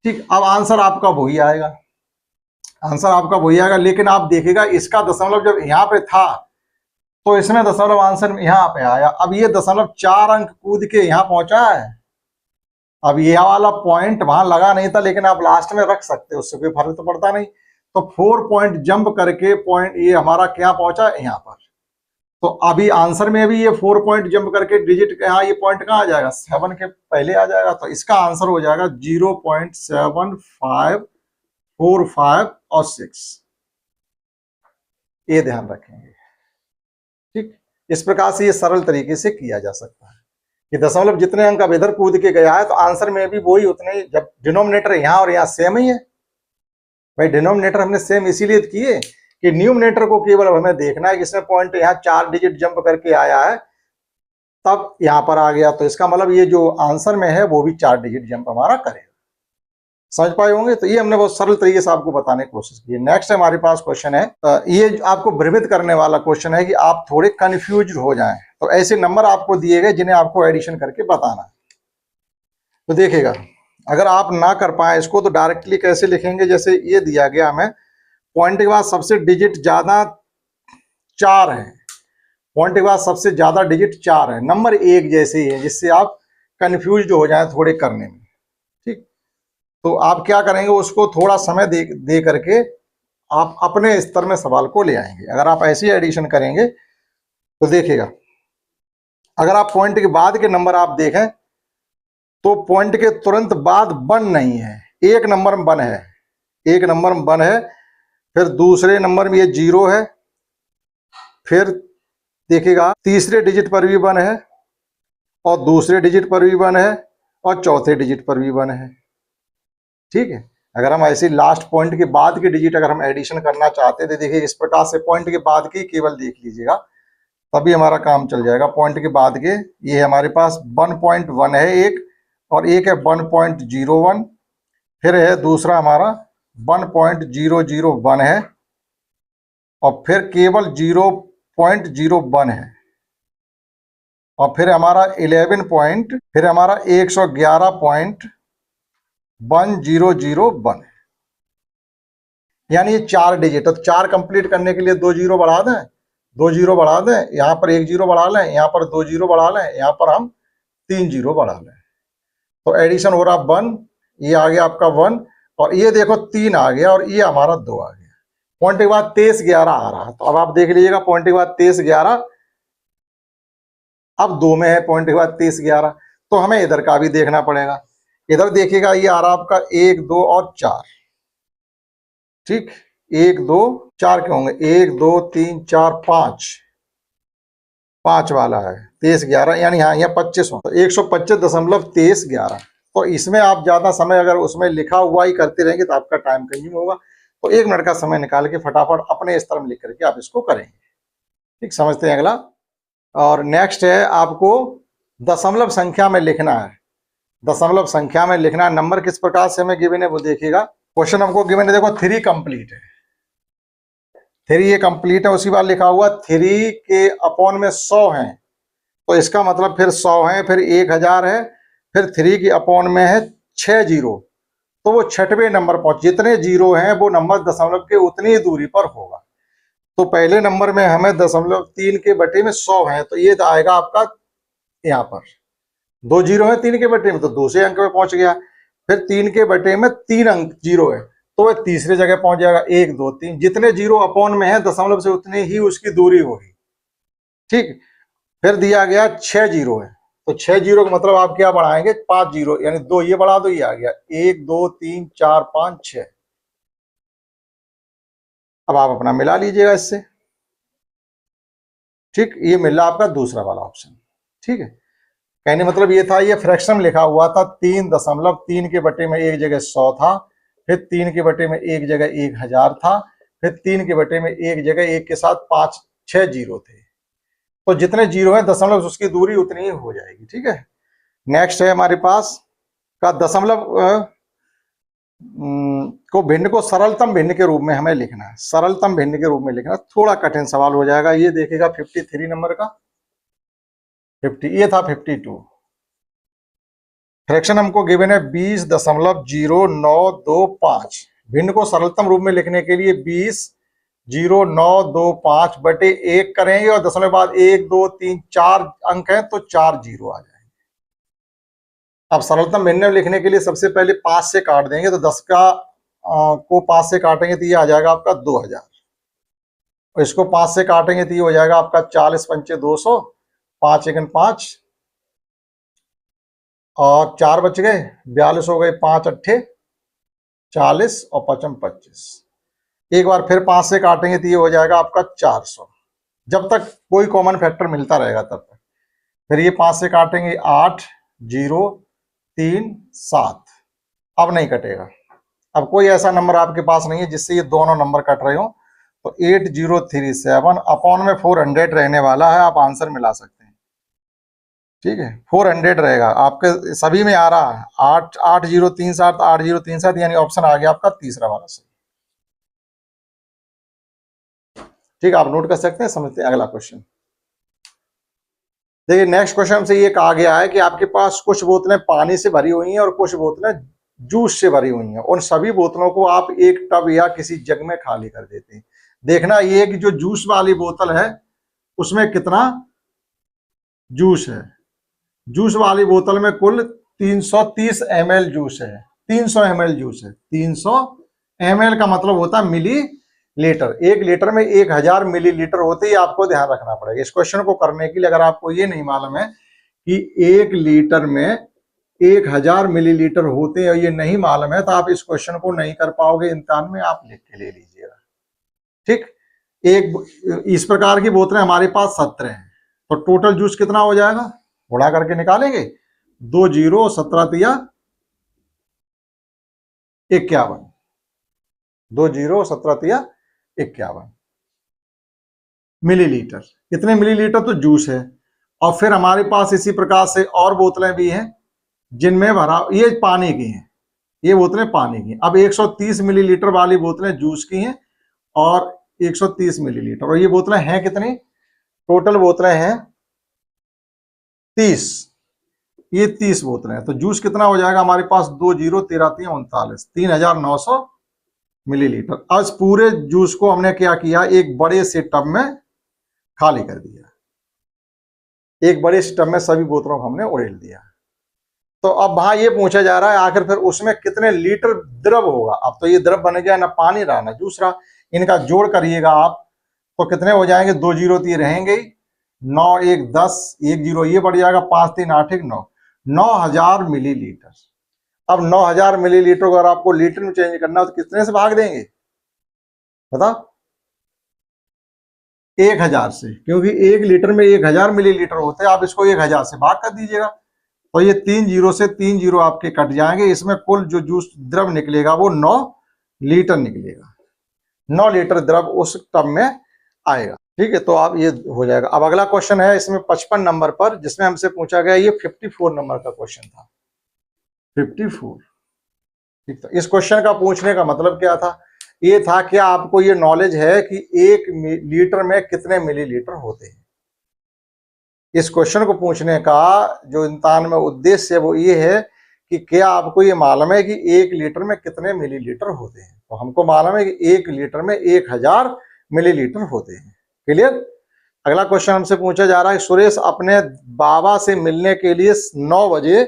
ठीक, अब आंसर आपका वही आएगा, आंसर आपका वही आएगा। लेकिन आप देखिएगा इसका दशमलव जब यहाँ पे था तो इसमें दशमलव आंसर में यहाँ पे आया। अब ये 4 अंक कूद के यहाँ पहुंचा है। अब ये वाला पॉइंट वहां लगा नहीं था, लेकिन आप लास्ट में रख सकते हो, उससे कोई फर्क तो पड़ता नहीं। तो 4 पॉइंट जंप करके पॉइंट ये हमारा क्या पहुंचा यहाँ पर। तो अभी आंसर में भी ये 4 पॉइंट जंप करके डिजिट यहाँ ये पॉइंट कहाँ आ जाएगा, 7 के पहले आ जाएगा। तो इसका आंसर हो जाएगा 0.7545 और 6। ये ध्यान रखेंगे। ठीक, इस प्रकार से ये सरल तरीके से किया जा सकता है कि दशमलव जितने अंक अब इधर कूद के गया है तो आंसर में भी वही उतने ही, जब डिनोमिनेटर यहाँ और यहाँ सेम ही है। भाई डिनोमिनेटर हमने सेम इसीलिए किए कि न्यूमरेटर को केवल अब हमें देखना है कि इसमें पॉइंट यहाँ 4 डिजिट जंप करके आया है, तब यहाँ पर आ गया, तो इसका मतलब ये जो आंसर में है वो भी 4 डिजिट जंप हमारा करेगा। समझ पाए होंगे। तो ये हमने बहुत सरल तरीके से आपको बताने की कोशिश की। नेक्स्ट हमारे पास क्वेश्चन है, ये आपको भ्रमित करने वाला क्वेश्चन है कि आप थोड़े कंफ्यूज हो जाएं। तो ऐसे नंबर आपको दिए गए जिन्हें आपको एडिशन करके बताना है। तो देखिएगा, अगर आप ना कर पाए इसको तो डायरेक्टली कैसे लिखेंगे, जैसे ये दिया गया हमें पॉइंट के बाद सबसे डिजिट ज्यादा 4 है, पॉइंट के बाद सबसे ज्यादा डिजिट 4 है, नंबर 1 जैसे ही है, जिससे आप कंफ्यूज हो जाए थोड़े करने में। ठीक, तो आप क्या करेंगे, उसको थोड़ा समय दे करके आप अपने स्तर में सवाल को ले आएंगे। अगर आप ऐसी एडिशन करेंगे तो देखिएगा, अगर आप पॉइंट के बाद के नंबर आप देखें तो पॉइंट के तुरंत बाद 1 नहीं है, एक नंबर में 1 है, एक नंबर में 1 है, फिर दूसरे नंबर में ये 0 है, फिर देखिएगा तीसरे डिजिट पर भी 1 है, और दूसरे डिजिट पर भी 1 है, और चौथे डिजिट पर भी 1 है। ठीक है, अगर हम ऐसे लास्ट पॉइंट के बाद के डिजिट अगर हम एडिशन करना चाहते थे, देखिए इस प्रकार से पॉइंट के बाद की केवल देख लीजिएगा, तभी हमारा काम चल जाएगा। पॉइंट के बाद के ये हमारे पास 1.1 है एक, और एक है 1.01, फिर है दूसरा हमारा 1.001 है, और फिर केवल 0.01 है, और फिर हमारा 11 पॉइंट, फिर हमारा 111.1001 है। यानी ये 4 डिजिट, तो 4 कंप्लीट करने के लिए 2 जीरो बढ़ा दें, 2 जीरो बढ़ा दें, यहाँ पर 1 जीरो बढ़ा लें, यहाँ पर 2 जीरो बढ़ा लें, यहाँ पर हम 3 जीरो बढ़ा लें, तो एडिशन हो रहा 1, ये आ गया आपका 1, और ये देखो 3 आ गया, और ये हमारा 2 आ गया। पॉइंट के बाद 23-11 आ रहा है, तो अब आप देख लीजिएगा पॉइंट के बाद 23-11 अब 2 में है, पॉइंट के बाद 23-11, तो हमें इधर का भी देखना पड़ेगा। इधर देखिएगा ये आ रहा आपका 1, 2 और 4। ठीक, 1, 2, 4 के होंगे, 1, 2, 3, 4, 5 वाला है 23-11, यानी हाँ यहाँ 25 हो, तो 125.2311। तो इसमें आप ज्यादा समय अगर उसमें लिखा हुआ ही करते रहेंगे तो आपका टाइम कंज्यूम होगा। तो 1 मिनट का समय निकाल के फटाफट अपने स्तर में लिख करके आप इसको करेंगे। ठीक, समझते हैं अगला। और नेक्स्ट है, आपको दशमलव संख्या में लिखना है। दशमलव संख्या में लिखना है, नंबर किस प्रकार से हमें गिवन है वो देखिएगा। क्वेश्चन हमको गिवन है, देखो 3 कंप्लीट है, 3 ये कंप्लीट है, उसी बार लिखा हुआ 3 के अपॉन में 100 है, तो इसका मतलब फिर 100 है, फिर 1000 है, फिर 3 की अपॉन में है 6 जीरो, तो वो 6वें नंबर पहुंच, जितने जीरो हैं वो नंबर दशमलव के उतनी ही दूरी पर होगा। तो पहले नंबर में हमें 0.3 के बटे में 100 है, तो ये आएगा आपका यहाँ पर 2 जीरो है 3 के बटे में, तो दूसरे अंक में पहुंच गया। फिर 3 के बटे में 3 अंक जीरो है, तो वह तीसरे जगह पहुंच जाएगा, 1, 2, 3, जितने जीरो अपॉन में है दशमलव से उतनी ही उसकी दूरी होगी। ठीक, फिर दिया गया 6 जीरो है, तो 6 जीरो का मतलब आप क्या बढ़ाएंगे, 5 जीरो, यानी 2 ये बढ़ा दो, ये आ गया 1, 2, 3, 4, 5, 6। अब आप अपना मिला लीजिएगा इससे। ठीक, ये मिला आपका दूसरा वाला ऑप्शन। ठीक है, कहने मतलब ये था, ये फ्रैक्शन लिखा हुआ था 3.3 के बटे में एक जगह 100 था, फिर 3 के बटे में एक जगह 1000 था, फिर 3 के बटे में एक जगह 1 के साथ 5, 6 जीरो थे, तो जितने जीरो है दशमलव उसकी दूरी उतनी ही हो जाएगी। ठीक है, नेक्स्ट है हमारे पास का दशमलव को भिन्न को सरलतम भिन्न के रूप में हमें लिखना है। सरलतम भिन्न के रूप में लिखना थोड़ा कठिन सवाल हो जाएगा। ये देखिएगा 53 नंबर का 50, ये था 52। फ्रैक्शन हमको गिवन है 20.0925। भिन्न को सरलतम रूप में लिखने के लिए 20.0925 बटे 1 करेंगे, और दशमलव बाद 1, 2, 3, 4 अंक है, तो 4 जीरो आ जाएंगे। अब सरलतम भिन्न लिखने के लिए सबसे पहले 5 से काट देंगे, तो 10 का को 5 से काटेंगे तो ये आ जाएगा आपका 2000, और इसको 5 से काटेंगे तो ये हो जाएगा आपका 40 पंचे 200, 5 एकन 5, और 4 बच गए, 42 हो गए, 5 अट्ठे 40, और 55 25। एक बार फिर 5 से काटेंगे तो ये हो जाएगा आपका 400, जब तक कोई कॉमन फैक्टर मिलता रहेगा तब तक। फिर ये 5 से काटेंगे 8, 0, 3, 7, अब नहीं कटेगा। अब कोई ऐसा नंबर आपके पास नहीं है जिससे ये दोनों नंबर कट रहे हो, तो 8037 अपॉन में 400 रहने वाला है, आप आंसर मिला सकते हैं। ठीक है, 400 रहेगा आपके सभी में आ रहा है 8037 8037, यानी ऑप्शन आ गया आपका तीसरा वाला सही। ठीक है, आप नोट कर सकते हैं। समझते हैं अगला क्वेश्चन। देखिए नेक्स्ट क्वेश्चन हमसे ये कहा गया है कि आपके पास कुछ बोतलें पानी से भरी हुई हैं और कुछ बोतलें जूस से भरी हुई हैं। उन सभी बोतलों को आप एक टब या किसी जग में खाली कर देते हैं। देखना ये कि जो जूस वाली बोतल है उसमें कितना जूस है। जूस वाली बोतल में कुल 330 ml जूस है। 300 ml जूस है। 300 ml का मतलब होता है मिली लीटर। 1 लीटर में 1000 मिलीलीटर होते ही आपको ध्यान रखना पड़ेगा। इस क्वेश्चन को करने के लिए अगर आपको ये नहीं मालूम है कि 1 लीटर में 1000 मिलीलीटर होते हैं, ये नहीं मालूम है, तो आप इस क्वेश्चन को नहीं कर पाओगे। इम्तिहान में आप लिख के ले लीजिएगा। ठीक, एक इस प्रकार की बोतलें हमारे पास 17 हैं, तो टोटल जूस कितना हो जाएगा, उड़ा करके निकालेंगे। 2 0 17 तिया 51, 2 0 17 तिया 51 मिलीलीटर। कितने मिलीलीटर तो जूस है। और फिर हमारे पास इसी प्रकार से और बोतलें भी हैं जिनमें भरा, ये पानी की हैं, ये बोतलें पानी की। अब 130 मिलीलीटर वाली बोतलें जूस की हैं और 130 मिलीलीटर, और ये बोतलें हैं कितनी, टोटल बोतलें हैं 30। ये 30 बोतलें हैं, तो जूस कितना हो जाएगा हमारे पास, 2 0 13 3 39, 3900 मिलीलीटर। आज पूरे जूस को हमने क्या किया, एक बड़े से टब में खाली कर दिया। एक बड़े से टब में सभी बोतलों को हमने उड़ेल दिया। तो अब वहां ये पूछा जा रहा है आखिर फिर उसमें कितने लीटर द्रव होगा। अब तो ये द्रव बन गया, ना पानी रहा ना जूस रहा। इनका जोड़ करिएगा आप तो कितने हो जाएंगे, 2 0 3 रहेंगे, 9 1 10, 1 0 ये बढ़ जाएगा, 5 3 8 1 9, 9000 मिलीलीटर। अब 9000 मिलीलीटर को अगर आपको लीटर में चेंज करना हो तो कितने से भाग देंगे, बताओ। 1000 से, क्योंकि 1 लीटर में 1000 मिलीलीटर होते हैं। आप इसको 1000 से भाग कर दीजिएगा, तो ये 3 0 से 3 0 आपके कट जाएंगे। इसमें कुल जो जूस द्रव निकलेगा वो 9 लीटर निकलेगा। 9 लीटर द्रव उस टब में आएगा। ठीक है, तो आप ये हो जाएगा। अब अगला क्वेश्चन है इसमें 55 नंबर पर, जिसमें हमसे पूछा गया, ये 54 नंबर का क्वेश्चन था, 54। ठीक, तो इस क्वेश्चन का पूछने का मतलब क्या था, ये था क्या आपको ये नॉलेज है कि 1 लीटर में कितने मिलीलीटर होते हैं। इस क्वेश्चन को पूछने का जो इम्तिहान में उद्देश्य है वो ये है कि क्या आपको ये मालूम है कि 1 लीटर में कितने मिलीलीटर होते हैं। तो हमको मालूम है कि 1 लीटर में 1000 मिलीलीटर होते हैं। क्लियर। अगला क्वेश्चन हमसे पूछा जा रहा है, सुरेश अपने बाबा से मिलने के लिए 9 बजे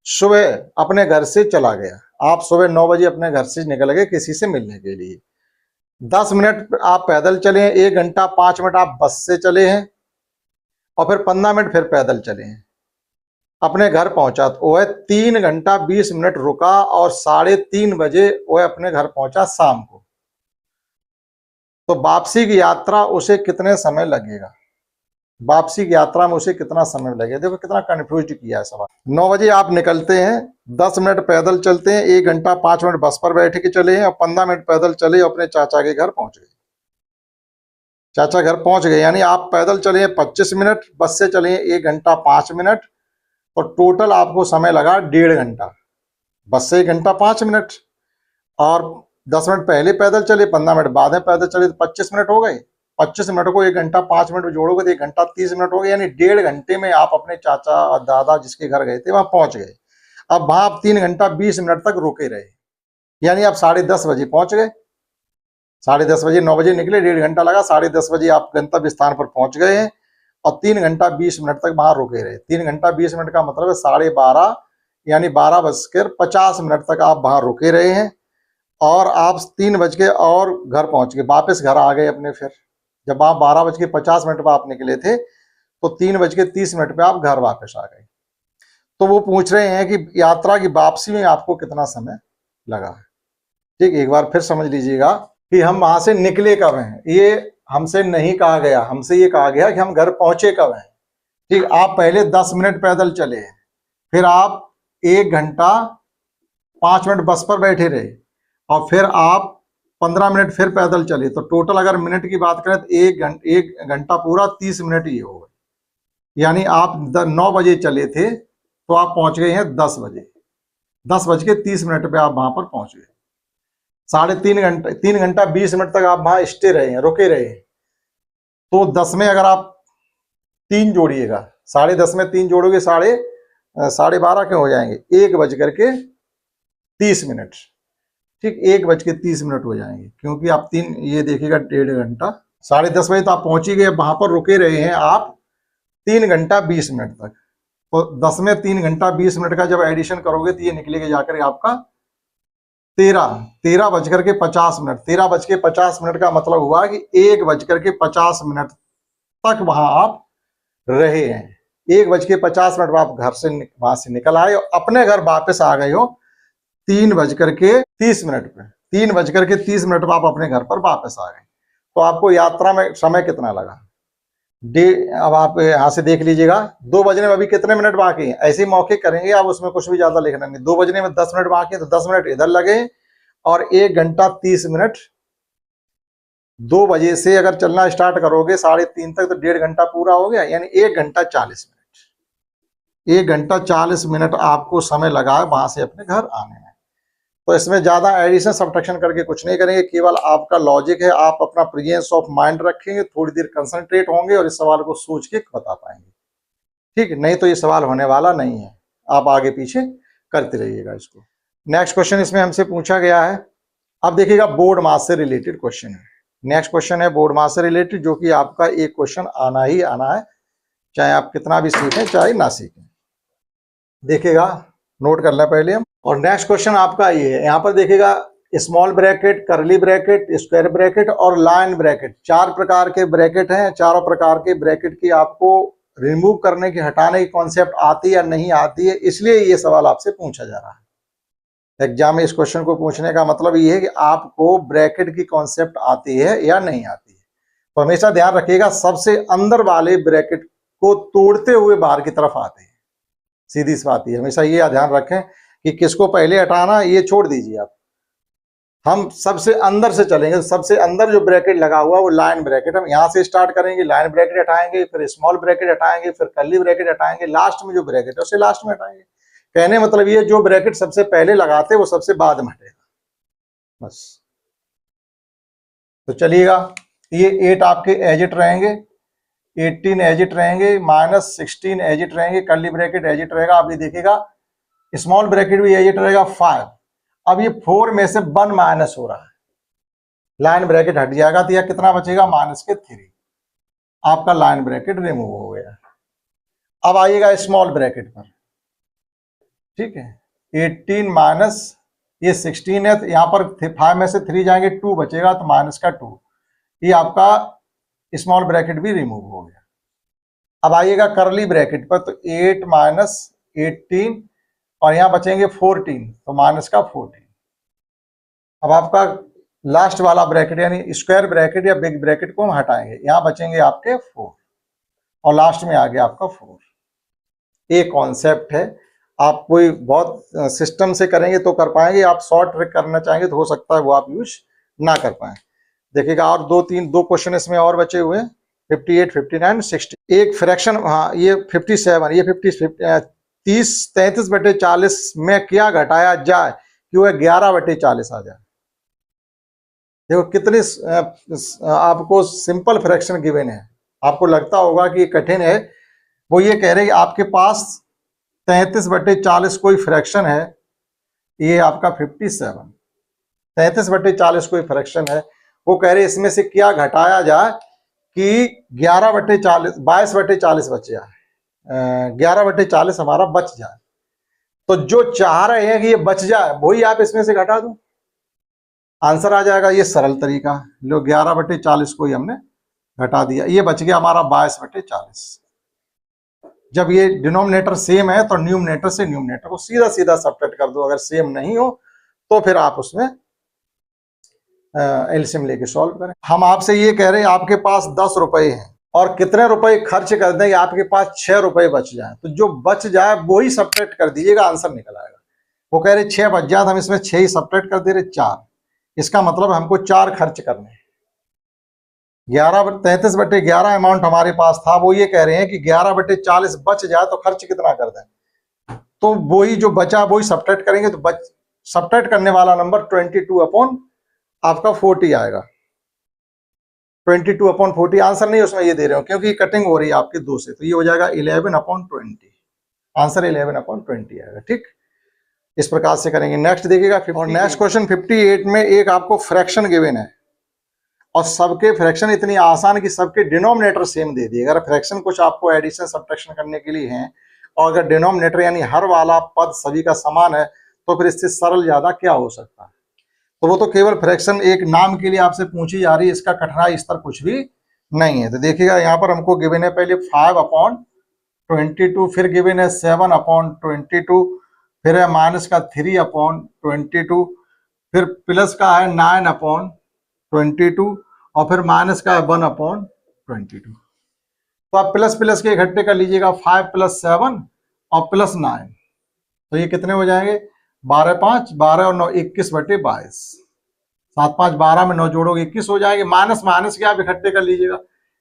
सुबह अपने घर से चला गया। आप सुबह 9 बजे अपने घर से निकल गए किसी से मिलने के लिए। 10 मिनट आप पैदल चले हैं, 1 घंटा 5 मिनट आप बस से चले हैं, और फिर 15 मिनट फिर पैदल चले हैं। अपने घर पहुंचा तो वह 3 घंटा 20 मिनट रुका और 3:30 बजे वह अपने घर पहुंचा शाम को। तो वापसी की यात्रा उसे कितने समय लगेगा, वापसी की यात्रा में उसे कितना समय लगेगा। देखो कितना कंफ्यूज किया है सवाल। 9 बजे आप निकलते हैं, 10 मिनट पैदल चलते हैं, 1 घंटा 5 मिनट बस पर बैठ के चले हैं, और 15 मिनट पैदल चले और अपने चाचा के घर पहुंच गए। चाचा घर पहुंच गए, यानी आप पैदल चले हैं 25 मिनट, बस से चले हैं 1 घंटा 5 मिनट, तो टोटल आपको समय लगा 1.5 घंटा। बस से 1 घंटा 5 मिनट, और 10 मिनट पहले पैदल चले, 15 मिनट बाद में पैदल चले, तो 25 मिनट हो गए। 25 मिनट को 1 घंटा 5 मिनट में जोड़ोगे तो 1 घंटा 30 मिनट हो गए, यानी 1.5 घंटे में आप अपने चाचा और दादा जिसके घर गए थे वहां पहुंच गए। अब वहां आप 3 घंटा 20 मिनट तक रुके रहे, यानी आप 10:30 बजे पहुंच गए। 10:30 बजे, 9 बजे निकले, 1.5 घंटा लगा, 10:30 बजे आप गंतव्य स्थान पर पहुंच गए हैं, और 3 घंटा 20 मिनट तक वहां रुके रहे। 3 घंटा 20 मिनट का मतलब है 12:30, यानी 12:50 तक आप वहां रुके रहे हैं, और आप 3 बज के और घर पहुंच गए, वापस घर आ गए अपने। फिर जब आप 12:50 पर आप निकले थे तो 3:30 पे आप घर वापस आ गए। तो वो पूछ रहे हैं कि यात्रा की वापसी में आपको कितना समय लगा है। ठीक, एक बार फिर समझ लीजिएगा कि हम वहां से निकले कब हैं। ये हमसे नहीं कहा गया, हमसे ये कहा गया कि हम घर पहुंचे कब हैं। ठीक, आप पहले 10 मिनट पैदल चले, फिर आप 1 घंटा 5 मिनट बस पर बैठे रहे, और फिर आप 15 मिनट फिर पैदल चले, तो टोटल अगर मिनट की बात करें तो 1 घंटा पूरा 30 मिनट ये हो गए। यानी आप 9 बजे चले थे तो आप पहुंच गए हैं 10 बजे, 10:30 पे आप वहां पर पहुंच गए। 3.5 घंटे, 3 घंटा 20 मिनट तक आप वहां स्टे रहे हैं, रुके रहे हैं। तो 10 में अगर आप 3 जोड़िएगा, 10:30 में 3 जोड़ोगे 12:30 क्यों हो जाएंगे, 1:30। ठीक, 1:30 हो जाएंगे, क्योंकि आप 3 ये देखिएगा 1.5 घंटा, 10:30 बजे तो आप पहुंच ही गए, वहां पर रुके रहे हैं आप 3 घंटा 20 मिनट तक। तो 10 में 3 घंटा 20 मिनट का जब एडिशन करोगे तो ये निकलेगा जाकर आपका 13:50। 13:50 का मतलब हुआ कि 1:50 तक वहां आप रहे हैं। 1:50 आप घर से वहां से निकल आए और अपने घर वापस आ गए हो 3:30 पे। 3:30 पर आप अपने घर पर वापस आ गए। तो आपको यात्रा में समय कितना लगा, अब आप यहां से देख लीजिएगा। 2 बजने में अभी कितने मिनट बाकी हैं, ऐसे मौके करेंगे आप, उसमें कुछ भी ज्यादा लिखना नहीं। 2 बजने में 10 मिनट बाकी है तो 10 मिनट इधर लगे और 1 घंटा 30 मिनट। 2 बजे से अगर चलना स्टार्ट करोगे 3:30 तक तो 1.5 घंटा पूरा हो गया, यानी 1 घंटा 40 मिनट। 1 घंटा 40 मिनट आपको समय लगा है वहां से अपने घर आने में। तो इसमें ज्यादा एडिशन सब्ट्रैक्शन करके कुछ नहीं करेंगे, केवल आपका लॉजिक है, आप अपना प्रेजेंस ऑफ माइंड रखेंगे, थोड़ी देर कंसंट्रेट होंगे और इस सवाल को सोच के बता पाएंगे। ठीक है, नहीं तो ये सवाल होने वाला नहीं है, आप आगे पीछे करते रहिएगा इसको। नेक्स्ट क्वेश्चन इसमें हमसे पूछा गया है, अब देखिएगा बोर्ड मास से रिलेटेड क्वेश्चन है। नेक्स्ट क्वेश्चन है बोर्ड मास से रिलेटेड, जो कि आपका एक क्वेश्चन आना ही आना है, चाहे आप कितना भी सीखें चाहे ना सीखें। देखिएगा, नोट कर लें पहले हम। और नेक्स्ट क्वेश्चन आपका ये है, यहाँ पर देखिएगा स्मॉल ब्रैकेट, करली ब्रैकेट, स्क्वायर ब्रैकेट और लाइन ब्रैकेट, 4 प्रकार के ब्रैकेट हैं। चारों प्रकार के ब्रैकेट की आपको रिमूव करने की, हटाने की कॉन्सेप्ट आती है या नहीं आती है, इसलिए ये सवाल आपसे पूछा जा रहा है। एग्जाम में इस क्वेश्चन को पूछने का मतलब ये है कि आपको ब्रैकेट की कॉन्सेप्ट आती है या नहीं आती है। तो हमेशा ध्यान रखिएगा, सबसे अंदर वाले ब्रैकेट को तोड़ते हुए बाहर की तरफ आते हैं, सीधी सी बात है। हमेशा ये ध्यान रखें कि किसको पहले हटाना, ये छोड़ दीजिए आप। हम सबसे अंदर से चलेंगे, सबसे अंदर जो ब्रैकेट लगा हुआ वो लाइन ब्रैकेट, हम यहाँ से स्टार्ट करेंगे, लाइन ब्रैकेट हटाएंगे, फिर स्मॉल ब्रैकेट हटाएंगे, फिर कर्ली ब्रैकेट हटाएंगे, लास्ट में जो ब्रैकेट है उसे लास्ट में हटाएंगे। कहने मतलब ये, जो ब्रैकेट सबसे पहले लगाते वो सबसे बाद में हटेगा, बस। तो चलिएगा, ये 8 आपके एजिट रहेंगे, 18 एजिट रहेंगे, -16 एजिट रहेंगे, कर्ली ब्रैकेट एजिट रहेगा। आप ये देखिएगा स्मॉल ब्रैकेट भी एजिट रहेगा 5। अब ये 4 में से 1 माइनस हो रहा है, लाइन ब्रैकेट हट जाएगा तो यह कितना बचेगा, -3। आपका लाइन ब्रैकेट रिमूव हो गया। अब आइएगा स्मॉल ब्रैकेट पर, ठीक है। 18 माइनस ये 16 है, तो यहाँ पर 5 में से 3 जाएंगे, 2 बचेगा, तो -2। ये आपका स्मॉल ब्रैकेट भी रिमूव हो गया। अब आइएगा करली ब्रैकेट पर, तो 8 माइनस 18 और यहाँ बचेंगे 14, तो -14। अब आपका लास्ट वाला ब्रैकेट यानी स्क्वायर ब्रैकेट या बिग ब्रैकेट को हम हटाएंगे, यहाँ बचेंगे आपके 4 और लास्ट में आ गया आपका 4। एक कॉन्सेप्ट है, आप कोई बहुत सिस्टम से करेंगे तो कर पाएंगे, आप शॉर्ट ट्रिक करना चाहेंगे तो हो सकता है वो आप यूज ना कर पाए। देखिएगा, और 2 क्वेश्चन इसमें और बचे हुए हैं, 58, 59, 60। एक फ्रैक्शन, हाँ ये 57, ये 30-33/40 में क्या घटाया जाए कि वह 11/40 आ जाए। देखो कितनी आपको सिंपल फ्रैक्शन गिवन है, आपको लगता होगा कि कठिन है। वो ये कह रहे हैं आपके पास 33/40 कोई फ्रैक्शन है, ये आपका 57, 33/40 कोई फ्रैक्शन है। वो कह रहे इसमें से क्या घटाया जाए कि 11/40, 22/40 बच जाए, 11/40 हमारा बच जाए। तो जो चाह रहे हैं कि ये बच जाए वही आप इसमें से घटा दो, आंसर आ जाएगा। ये सरल तरीका, लो 11/40 को ही हमने घटा दिया, ये बच गया हमारा 22/40। जब ये डिनोमिनेटर सेम है तो न्यूमरेटर से न्यूमरेटर को सीधा सीधा सब्ट्रैक्ट कर दो, अगर सेम नहीं हो तो फिर आप उसमें एलसीएम लेके सॉल्व करें। हम आपसे ये कह रहे हैं आपके पास 10 रुपए हैं और कितने रुपए खर्च कर दें आपके पास 6 रुपए बच जाए, तो जो बच जाए वो ही सब्ट्रैक्ट कर दीजिएगा, आंसर निकल आएगा। वो कह रहे 6 बच जाए, हम इसमें 6 ही सब्ट्रैक्ट कर दे रहे 4, इसका मतलब हमको 4 खर्च करने हैं। 33/11 अमाउंट हमारे पास था, वो ये कह रहे हैं कि 11/40 बच जाए तो खर्च कितना कर दें। तो वही जो बचा वही सब्ट्रैक्ट करेंगे, तो सब्ट्रैक्ट करने वाला नंबर 22 अपॉन आपका 40 आएगा। 22 अपॉन 40 आंसर नहीं उसमें ये दे रहे हो क्योंकि कटिंग हो रही है आपकी 2 से, तो ये हो जाएगा 11 अपॉन 20। आंसर 11 अपॉन 20 आएगा। ठीक, इस प्रकार से करेंगे। नेक्स्ट देखिएगा और नेक्स्ट क्वेश्चन 58 में एक आपको फ्रैक्शन गिवन है और सबके फ्रैक्शन इतनी आसान कि सबके डिनोमिनेटर सेम दे दिए। अगर फ्रैक्शन कुछ आपको एडिशन सब्ट्रैक्शन करने के लिए हैं और अगर डिनोमिनेटर यानी हर वाला पद सभी का समान है तो फिर इससे सरल ज्यादा क्या हो सकता है। तो वो तो केवल फ्रैक्शन एक नाम के लिए आपसे पूछी जा रही है, इसका कठिनाई स्तर कुछ भी नहीं है। तो देखिएगा यहाँ पर हमको गिवन है पहले 5/22, फिर गिवन है 7/22, फिर है माइनस का 3/22, फिर प्लस का है 9/22 और फिर माइनस का है 1/22। तो आप प्लस प्लस के इकट्ठे कर लीजिएगा, 5 + 7 और प्लस 9, तो ये कितने हो जाएंगे 12 5 12 और 9 21/22। 7 5 12 में 9 जोड़ोगे 21 हो जाएंगे। माइनस माइनस के आप इकट्ठे कर लीजिएगा,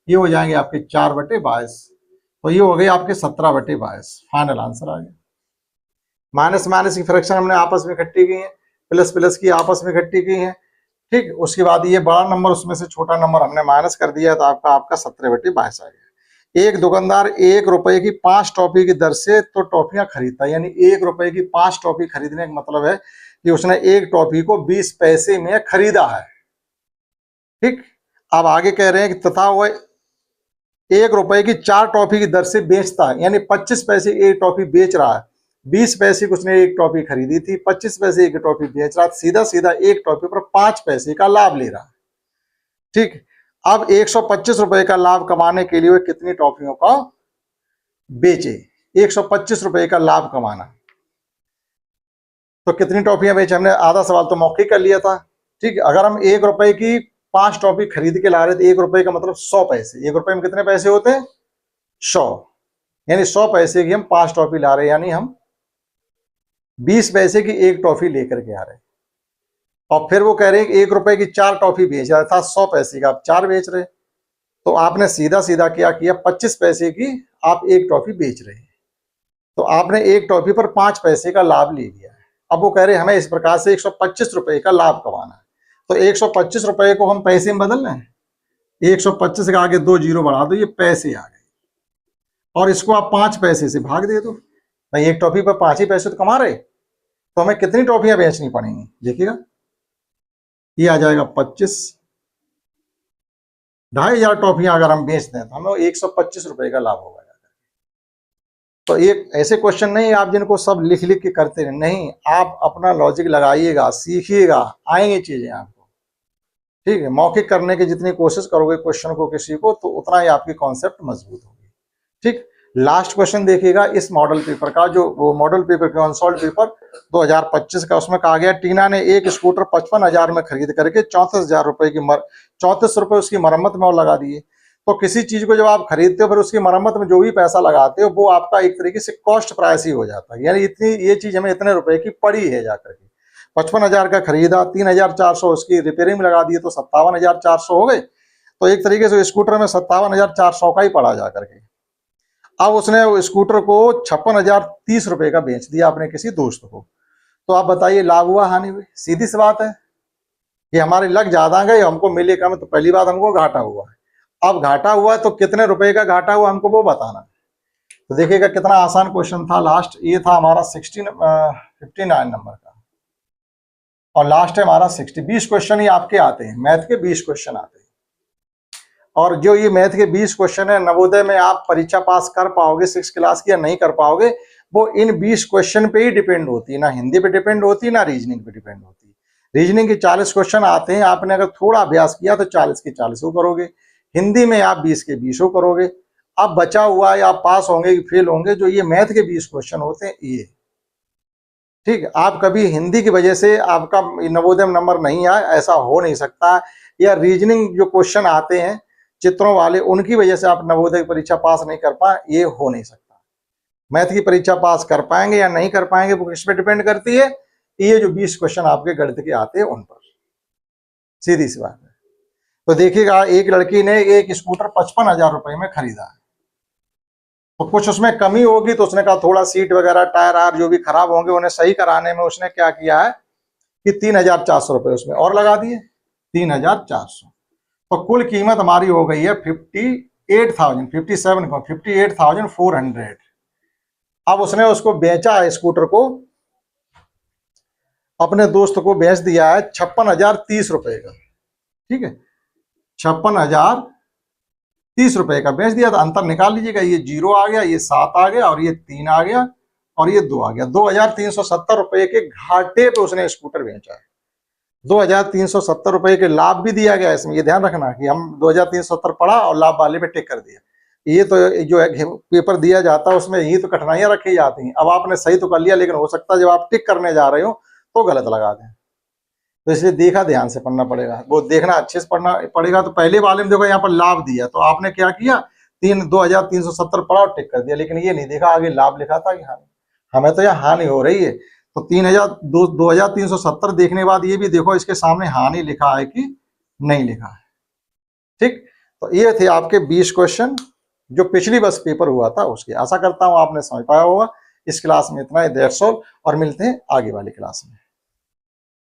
ये हो जाएंगे आपके 4/22, तो ये हो गए आपके 17/22। फाइनल आंसर आ गया। माइनस माइनस की फ्रैक्शन हमने आपस में इकट्ठी की है, प्लस प्लस की आपस में इकट्ठी की है। ठीक, उसके बाद ये बड़ा नंबर उसमें से छोटा नंबर हमने माइनस कर दिया, तो आपका 17/22 आ गया। एक दुकानदार 1 रुपए की 5 टॉफी की दर से तो टॉफियां खरीदता है, यानी 1 रुपए की 5 टॉफी खरीदने का मतलब है कि उसने एक टॉफी को 20 पैसे में खरीदा है। ठीक, अब आगे कह रहे हैं कि तथा वह 1 रुपए की 4 टॉफी की दर से बेचता है, यानी 25 पैसे एक टॉफी बेच रहा है। 20 पैसे की उसने एक टॉफी खरीदी थी, 25 पैसे एक टॉफी बेच रहा है, सीधा सीधा एक टॉफी पर 5 पैसे का लाभ ले रहा है। ठीक, अब 125 रुपए का लाभ कमाने के लिए वह कितनी टॉफियों का बेचे। 125 रुपए का लाभ कमाना, तो कितनी टॉफियां बेचे, हमने आधा सवाल तो मौखिक कर लिया था। ठीक, अगर हम 1 रुपए की 5 टॉफी खरीद के ला रहे थे, 1 रुपए का मतलब 100 पैसे, 1 रुपए में कितने पैसे होते हैं 100, यानी 100 पैसे की हम 5 टॉफी ला रहे हैं, यानी हम 20 पैसे की एक टॉफी लेकर के आ रहे हैं। और फिर वो कह रहे हैं कि 1 रुपए की 4 टॉफी बेच रहा था, 100 पैसे का आप 4 बेच रहे, तो आपने सीधा सीधा क्या किया 25 पैसे की आप एक टॉफी बेच रहे हैं, तो आपने एक टॉफी पर 5 पैसे का लाभ ले लिया है। अब वो कह रहे हैं हमें इस प्रकार से 125 रुपए का लाभ कमाना है, तो 125 रुपए को हम पैसे में बदल रहे हैं, 125 के आगे 2 जीरो बढ़ा दो, ये पैसे आ गए, और इसको आप 5 पैसे से भाग दे दो भाई, एक टॉफी पर 5 ही पैसे तो कमा रहे, तो हमें कितनी टॉफियां बेचनी पड़ेंगी, देखिएगा ये आ जाएगा 25, 2500 टॉफियां अगर हम बेच दें तो हमें 125 रुपए का लाभ होगा। तो ये ऐसे क्वेश्चन नहीं आप जिनको सब लिख लिख के करते रहे, नहीं, आप अपना लॉजिक लगाइएगा, सीखिएगा, आएंगे चीजें आपको। ठीक है, मौखिक करने की जितनी कोशिश करोगे क्वेश्चन को किसी को, तो उतना ही आपकी कॉन्सेप्ट मजबूत होगी। ठीक, लास्ट क्वेश्चन देखिएगा इस मॉडल पेपर का, जो वो मॉडल पेपर का अनसॉल्व पेपर 2025 का, उसमें कहा गया टीना ने एक स्कूटर 55,000 में खरीद करके 34,000 रुपए की 34 रुपए उसकी मरम्मत में और लगा दिए। तो किसी चीज को जब आप खरीदते हो फिर उसकी मरम्मत में जो भी पैसा लगाते हो वो आपका एक तरीके से कॉस्ट प्राइस ही हो जाता है, यानी इतनी ये चीज हमें इतने रुपए की पड़ी है जाकर के। 55,000 का खरीदा, 3,400 उसकी रिपेयरिंग में लगा दिए तो 57,400 हो गए, तो एक तरीके से स्कूटर में 57,400 का ही पड़ा जाकर के। अब उसने वो स्कूटर को 56,030 रुपए का बेच दिया अपने किसी दोस्त को, तो आप बताइए लाभ हुआ हानि हुई, सीधी सी बात है। ये हमारे लग ज्यादा गए, हमको मिले कम, तो पहली बात हमको घाटा हुआ है। अब घाटा हुआ तो कितने रुपए का घाटा हुआ हमको वो बताना। तो देखिएगा कितना आसान क्वेश्चन था। लास्ट ये था हमारा 59 नंबर का, और लास्ट है हमारा 60। 20 क्वेश्चन ही आपके आते हैं, मैथ के 20 क्वेश्चन आते हैं, और जो ये मैथ के 20 क्वेश्चन है नवोदय में आप परीक्षा पास कर पाओगे 6 क्लास की या नहीं कर पाओगे, वो इन 20 क्वेश्चन पे ही डिपेंड होती है, ना हिंदी पे डिपेंड होती है ना रीजनिंग पे डिपेंड होती है। रीजनिंग के 40 क्वेश्चन आते हैं, आपने अगर थोड़ा अभ्यास किया तो 40 के 40 करोगे, हिंदी में आप 20 के 20 करोगे। अब बचा हुआ है आप पास होंगे कि फेल होंगे, जो ये मैथ के 20 क्वेश्चन होते हैं ये। ठीक, आप कभी हिंदी की वजह से आपका नवोदय में नंबर नहीं आए, ऐसा हो नहीं सकता, या रीजनिंग जो क्वेश्चन आते हैं चित्रों वाले उनकी वजह से आप नवोदय की परीक्षा पास नहीं कर पाए, ये हो नहीं सकता। मैथ की परीक्षा पास कर पाएंगे या नहीं कर पाएंगे वो किस पे डिपेंड करती है, ये जो 20 क्वेश्चन आपके गणित के आते हैं उन पर। सीधी सी बात है। तो देखिएगा, एक लड़की ने एक स्कूटर 55,000 रुपए में खरीदा है, तो कुछ उसमें कमी होगी, तो उसने कहा थोड़ा सीट वगैरह टायर आर जो भी खराब होंगे उन्हें सही कराने में उसने क्या किया है कि 3,400 रुपए उसमें और लगा दिए, 3,400। तो कुल कीमत हमारी हो गई है 58,000, 57 को 58,400। अब उसने उसको बेचा है, स्कूटर को अपने दोस्त को बेच दिया है 56,030 रुपए का, ठीक है, 56,030 रुपए का बेच दिया। तो अंतर निकाल लीजिएगा, ये 0 आ गया, ये 7 आ गया, और ये 3 आ गया, और ये 2 आ गया। 2,370 रुपए के घाटे पे उसने स्कूटर बेचा है। 2,370 रुपए के लाभ भी दिया गया इसमें, ये ध्यान रखना कि हम 2,370 पढ़ा और लाभ वाले पे टिक कर दिया। ये तो जो है पेपर दिया जाता है उसमें यही तो कठिनाइयां रखी जाती हैं। अब आपने सही तो कर लिया, लेकिन हो सकता है जब आप टिक करने जा रहे हो तो गलत लगा दें। तो इसलिए देखा ध्यान से पढ़ना पड़ेगा, वो देखना अच्छे से पढ़ना पड़ेगा। तो पहले वाले में देखो यहाँ पर लाभ दिया, तो आपने क्या किया, 2,370 पढ़ा और टिक कर दिया, लेकिन ये नहीं देखा आगे लाभ लिखा था कि हानि, हमें तो यहाँ हानि हो रही है। तो 2,370 देखने के बाद ये भी देखो इसके सामने हानि लिखा है कि नहीं लिखा है, ठीक। तो ये थे आपके 20 क्वेश्चन जो पिछली वर्ष पेपर हुआ था उसके। आशा करता हूँ आपने समझ पाया होगा। इस क्लास में इतना ही, दैट्स ऑल, और मिलते हैं आगे वाली क्लास में।